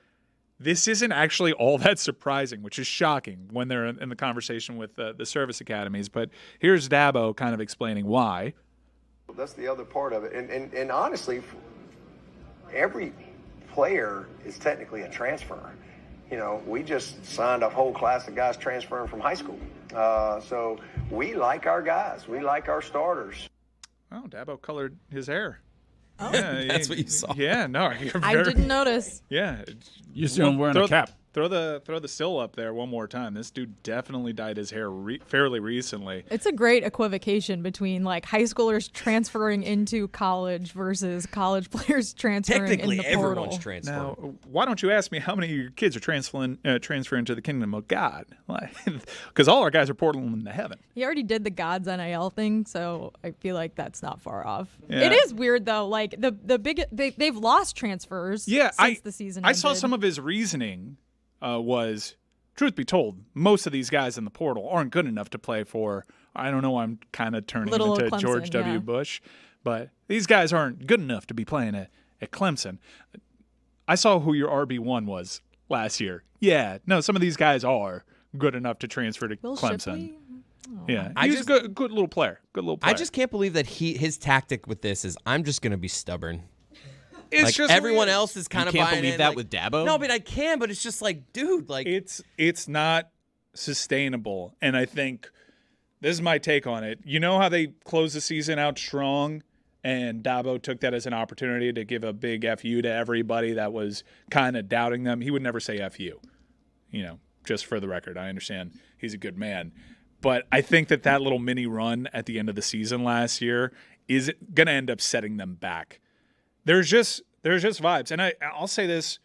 this isn't actually all that surprising, which is shocking when they're in the conversation with the service academies. But here's Dabo kind of explaining why. That's the other part of it. And honestly, every player is technically a transfer. You know, we just signed a whole class of guys transferring from high school. So we like our guys. We like our starters. Oh, Dabo colored his hair. Oh, yeah, that's what you saw. Yeah, no, I didn't notice. Yeah, you see him wearing a cap. Throw the still up there one more time. This dude definitely dyed his hair fairly recently. It's a great equivocation between like high schoolers transferring into college versus college players transferring Technically, in the portal. Everyone's transferring. Now, why don't you ask me how many of your kids are transferring to the kingdom of God? Because all our guys are portaling into heaven. He already did the God's NIL thing, so I feel like that's not far off. Yeah. It is weird though. Like they've lost transfers. Since the season ended. I saw some of his reasoning. Was, truth be told, most of these guys in the portal aren't good enough to play for, I don't know, I'm kind of turning into Clemson, George W. Bush, but these guys aren't good enough to be playing at Clemson. I saw who your RB1 was last year. Yeah, no, some of these guys are good enough to transfer to Will Clemson. Shipley? Oh. Yeah, he's a good little player. Good little player. I just can't believe that his tactic with this is, I'm just going to be stubborn. It's like just everyone weird. else is kind of can't buying believe in, that like, with Dabo? No, but I can. But it's just like, dude, like it's not sustainable. And I think this is my take on it. You know how they closed the season out strong, and Dabo took that as an opportunity to give a big FU to everybody that was kind of doubting them. He would never say FU. You know, just for the record, I understand he's a good man. But I think that little mini run at the end of the season last year is going to end up setting them back. There's just vibes. And I'll say this,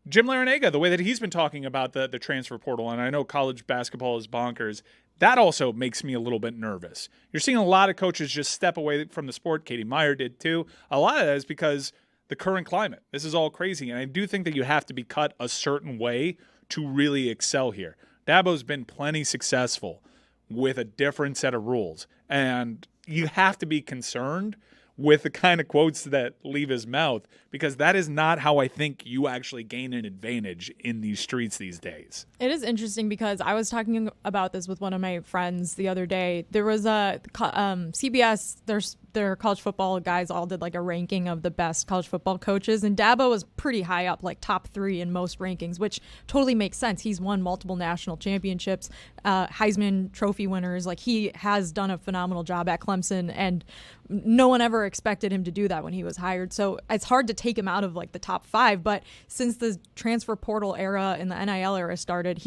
Jim Larinaga, the way that he's been talking about the transfer portal, and I know college basketball is bonkers, that also makes me a little bit nervous. You're seeing a lot of coaches just step away from the sport. Katie Meyer did too. A lot of that is because the current climate. This is all crazy. And I do think that you have to be cut a certain way to really excel here. Dabo's been plenty successful with a different set of rules. And you have to be concerned with the kind of quotes that leave his mouth, because that is not how I think you actually gain an advantage in these streets these days. It is interesting because I was talking about this with one of my friends the other day. There was a CBS, their college football guys all did like a ranking of the best college football coaches, and Dabo was pretty high up, like top 3 in most rankings, which totally makes sense. He's won multiple national championships, Heisman Trophy winners. Like, he has done a phenomenal job at Clemson, and no one ever expected him to do that when he was hired. So it's hard to take him out of like the top 5. But since the transfer portal era and the NIL era started,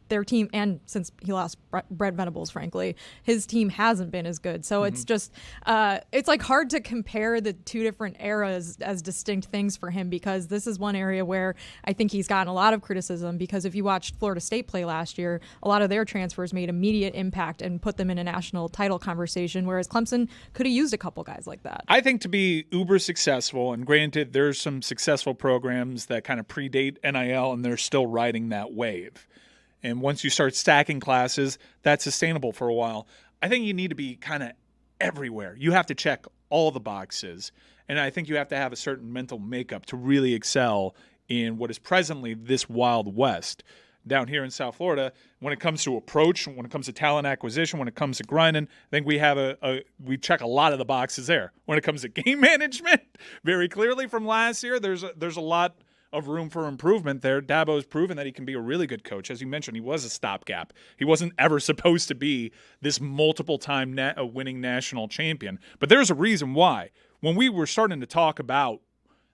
their team, and since he lost Brett Venables, frankly, his team hasn't been as good. So it's just, it's like hard to compare the two different eras as distinct things for him, because this is one area where I think he's gotten a lot of criticism, because if you watched Florida State play last year, a lot of their transfers made immediate impact and put them in a national title conversation, whereas Clemson could have used a couple guys like that. I think to be uber successful, and granted there's some successful programs that kind of predate NIL and they're still riding that wave. And once you start stacking classes, that's sustainable for a while. I think you need to be kind of everywhere. You have to check all the boxes. And I think you have to have a certain mental makeup to really excel in what is presently this Wild West. Down here in South Florida, when it comes to approach, when it comes to talent acquisition, when it comes to grinding, I think we have we check a lot of the boxes there. When it comes to game management, very clearly from last year, there's a lot of room for improvement there. Dabo's proven that he can be a really good coach. As you mentioned, he was a stopgap. He wasn't ever supposed to be this multiple-time winning national champion. But there's a reason why. When we were starting to talk about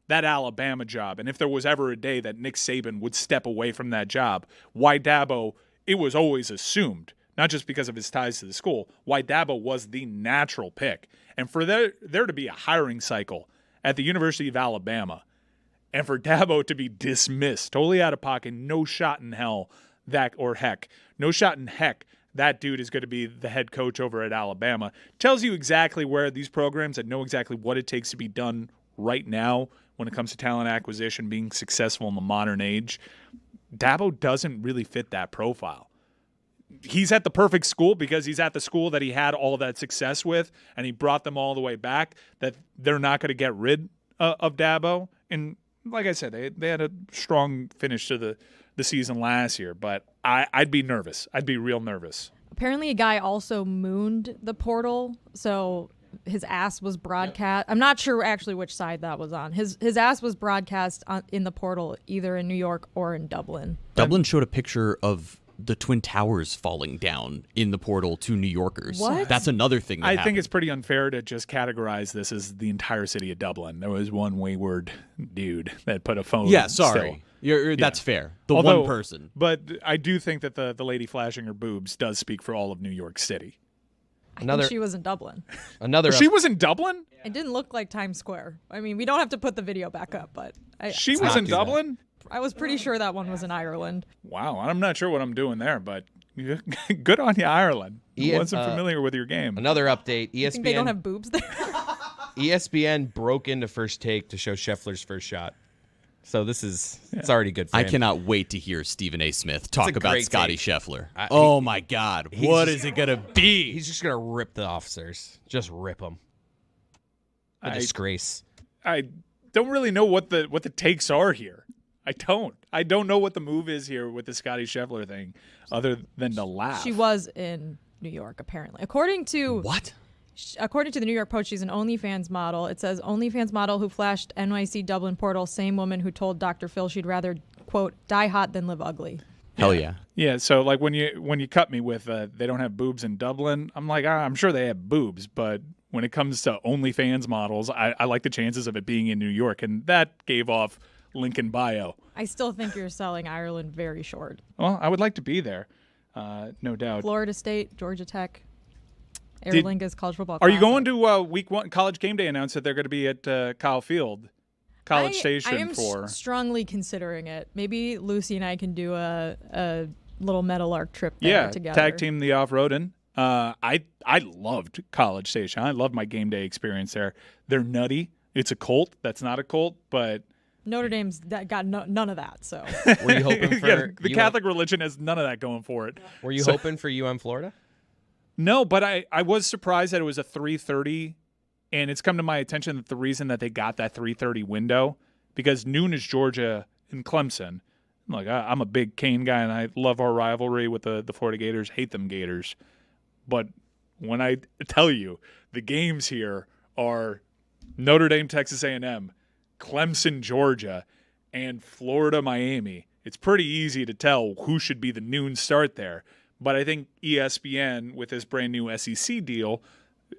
that Alabama job, and if there was ever a day that Nick Saban would step away from that job, why Dabo, it was always assumed, not just because of his ties to the school, why Dabo was the natural pick. And for there to be a hiring cycle at the University of Alabama, and for Dabo to be dismissed, totally out of pocket, no shot in hell no shot in heck that dude is going to be the head coach over at Alabama, tells you exactly where these programs that know exactly what it takes to be done right now when it comes to talent acquisition, being successful in the modern age. Dabo doesn't really fit that profile. He's at the perfect school because he's at the school that he had all of that success with, and he brought them all the way back, that they're not going to get rid of Dabo. And like I said, they had a strong finish to the season last year, but I'd be nervous. I'd be real nervous. Apparently a guy also mooned the portal, so his ass was broadcast. I'm not sure actually which side that was on. His ass was broadcast in the portal either in New York or in Dublin. Dublin showed a picture of the Twin Towers falling down in the portal to New Yorkers. What? That's another thing that I happened. think it's pretty unfair to just categorize this as the entire city of Dublin. There was one wayward dude that put a phone. Yeah, sorry. That's fair. One person. But I do think that the lady flashing her boobs does speak for all of New York City. I think she was in Dublin. She was in Dublin? It didn't look like Times Square. I mean, we don't have to put the video back up, but she was in Dublin? I was pretty sure that one was in Ireland. Wow, I'm not sure what I'm doing there, but good on you, Ireland. I wasn't familiar with your game. Another update. ESPN. You think they don't have boobs there? ESPN broke into First Take to show Scheffler's first shot. So it's already good for him. I cannot wait to hear Stephen A. Smith talk about Scottie Scheffler. Oh, my God. What is it going to be? He's just going to rip the officers. Just rip them. A disgrace. I don't really know what the takes are here. I don't know what the move is here with the Scottie Scheffler thing other than to laugh. She was in New York, apparently. According to the New York Post, she's an OnlyFans model. It says OnlyFans model who flashed NYC Dublin portal, same woman who told Dr. Phil she'd rather, quote, die hot than live ugly. Hell yeah. Yeah, so like when you cut me with they don't have boobs in Dublin, I'm like, I'm sure they have boobs, but when it comes to OnlyFans models, I like the chances of it being in New York, and that gave off Lincoln bio. I still think you're selling Ireland very short. Well, I would like to be there, no doubt. Florida State, Georgia Tech, Aer Lingus College Football Are Classic. you going to week one? College Game Day announced that they're going to be at Kyle Field, College Station. I am strongly considering it. Maybe Lucy and I can do a little Meadowlark trip there together. Tag team the off-roading. I loved College Station. I loved my game day experience there. They're nutty. It's a cult. That's not a cult, but Notre Dame's got none of that. So were you hoping for the Catholic religion has none of that going for it. Were you hoping for Florida? No, but I was surprised that it was a 3:30, and it's come to my attention that the reason that they got that 3:30 window because noon is Georgia and Clemson. Like I'm a big Cane guy, and I love our rivalry with the Florida Gators. Hate them Gators, but when I tell you the games here are Notre Dame, Texas A&M, Clemson, Georgia, and Florida, Miami, it's pretty easy to tell who should be the noon start there. But I think ESPN, with this brand new SEC deal,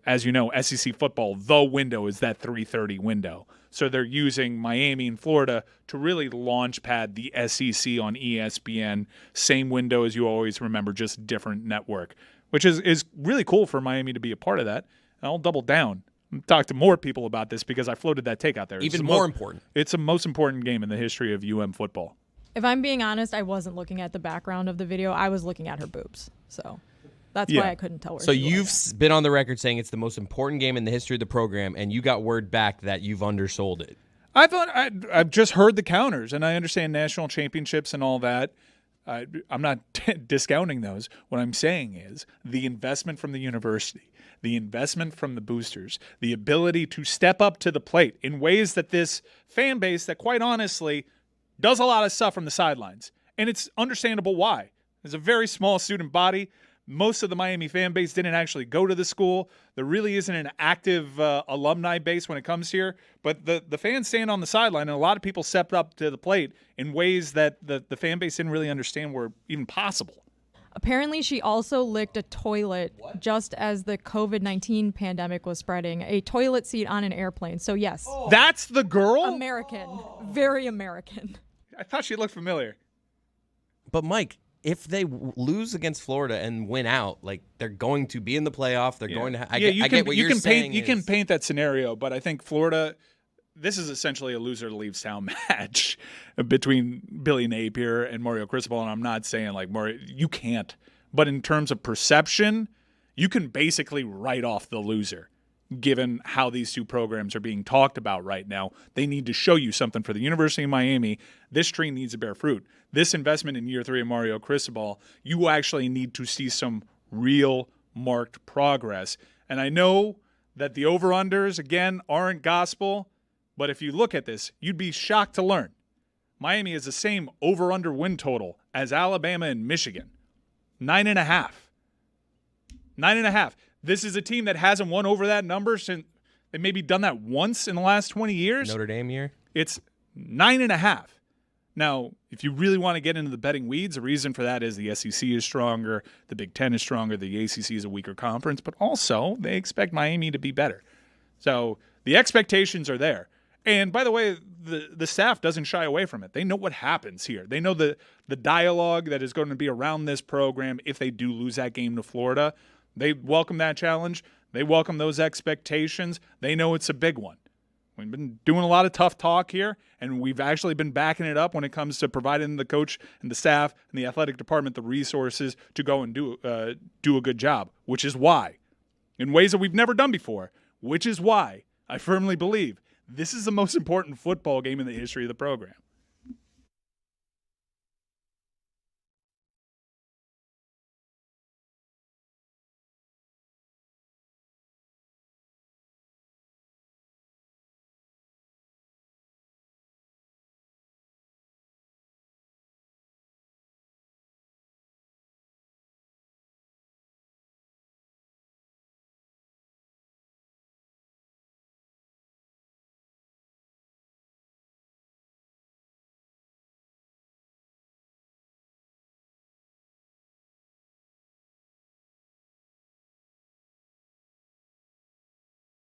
as you know, SEC football, the window is that 3:30 window. So they're using Miami and Florida to really launch pad the SEC on ESPN. Same window as you always remember, just different network, which is really cool for Miami to be a part of that. And I'll double down. Talk to more people about this because I floated that take out there. Even more important. It's the most important game in the history of UM football. If I'm being honest, I wasn't looking at the background of the video. I was looking at her boobs. So that's why I couldn't tell her. So you've been on the record saying it's the most important game in the history of the program, and you got word back that you've undersold it. I've just heard the counters, and I understand national championships and all that. I'm not discounting those. What I'm saying is the investment from the university, the investment from the boosters, the ability to step up to the plate in ways that this fan base that quite honestly does a lot of stuff from the sidelines. And it's understandable why. There's a very small student body. Most of the Miami fan base didn't actually go to the school. There really isn't an active alumni base when it comes here. But the fans stand on the sideline, and a lot of people stepped up to the plate in ways that the fan base didn't really understand were even possible. Apparently, she also licked a toilet just as the COVID-19 pandemic was spreading, a toilet seat on an airplane. So, yes. That's the girl? American. Very American. I thought she looked familiar. But, Mike, if they lose against Florida and win out, like, they're going to be in the playoff. They're going to. I get what you're saying. You can paint that scenario, but I think Florida. This is essentially a loser leaves town match between Billy Napier and Mario Cristobal, and I'm not saying like Mario. You can't, but in terms of perception, you can basically write off the loser. Given how these two programs are being talked about right now, they need to show you something. For the University of Miami, this tree needs to bear fruit. This investment in year 3 of Mario Cristobal, you actually need to see some real marked progress. And I know that the over-unders, again, aren't gospel, but if you look at this, you'd be shocked to learn Miami has the same over-under win total as Alabama and Michigan. 9.5. 9.5. This is a team that hasn't won over that number since they maybe done that once in the last 20 years. Notre Dame year? It's 9.5. Now, if you really want to get into the betting weeds, the reason for that is the SEC is stronger, the Big Ten is stronger, the ACC is a weaker conference, but also they expect Miami to be better. So the expectations are there. And by the way, the staff doesn't shy away from it. They know what happens here. They know the dialogue that is going to be around this program if they do lose that game to Florida. They welcome that challenge. They welcome those expectations. They know it's a big one. We've been doing a lot of tough talk here, and we've actually been backing it up when it comes to providing the coach and the staff and the athletic department the resources to go and do a good job, which is why, in ways that we've never done before, which is why I firmly believe this is the most important football game in the history of the program.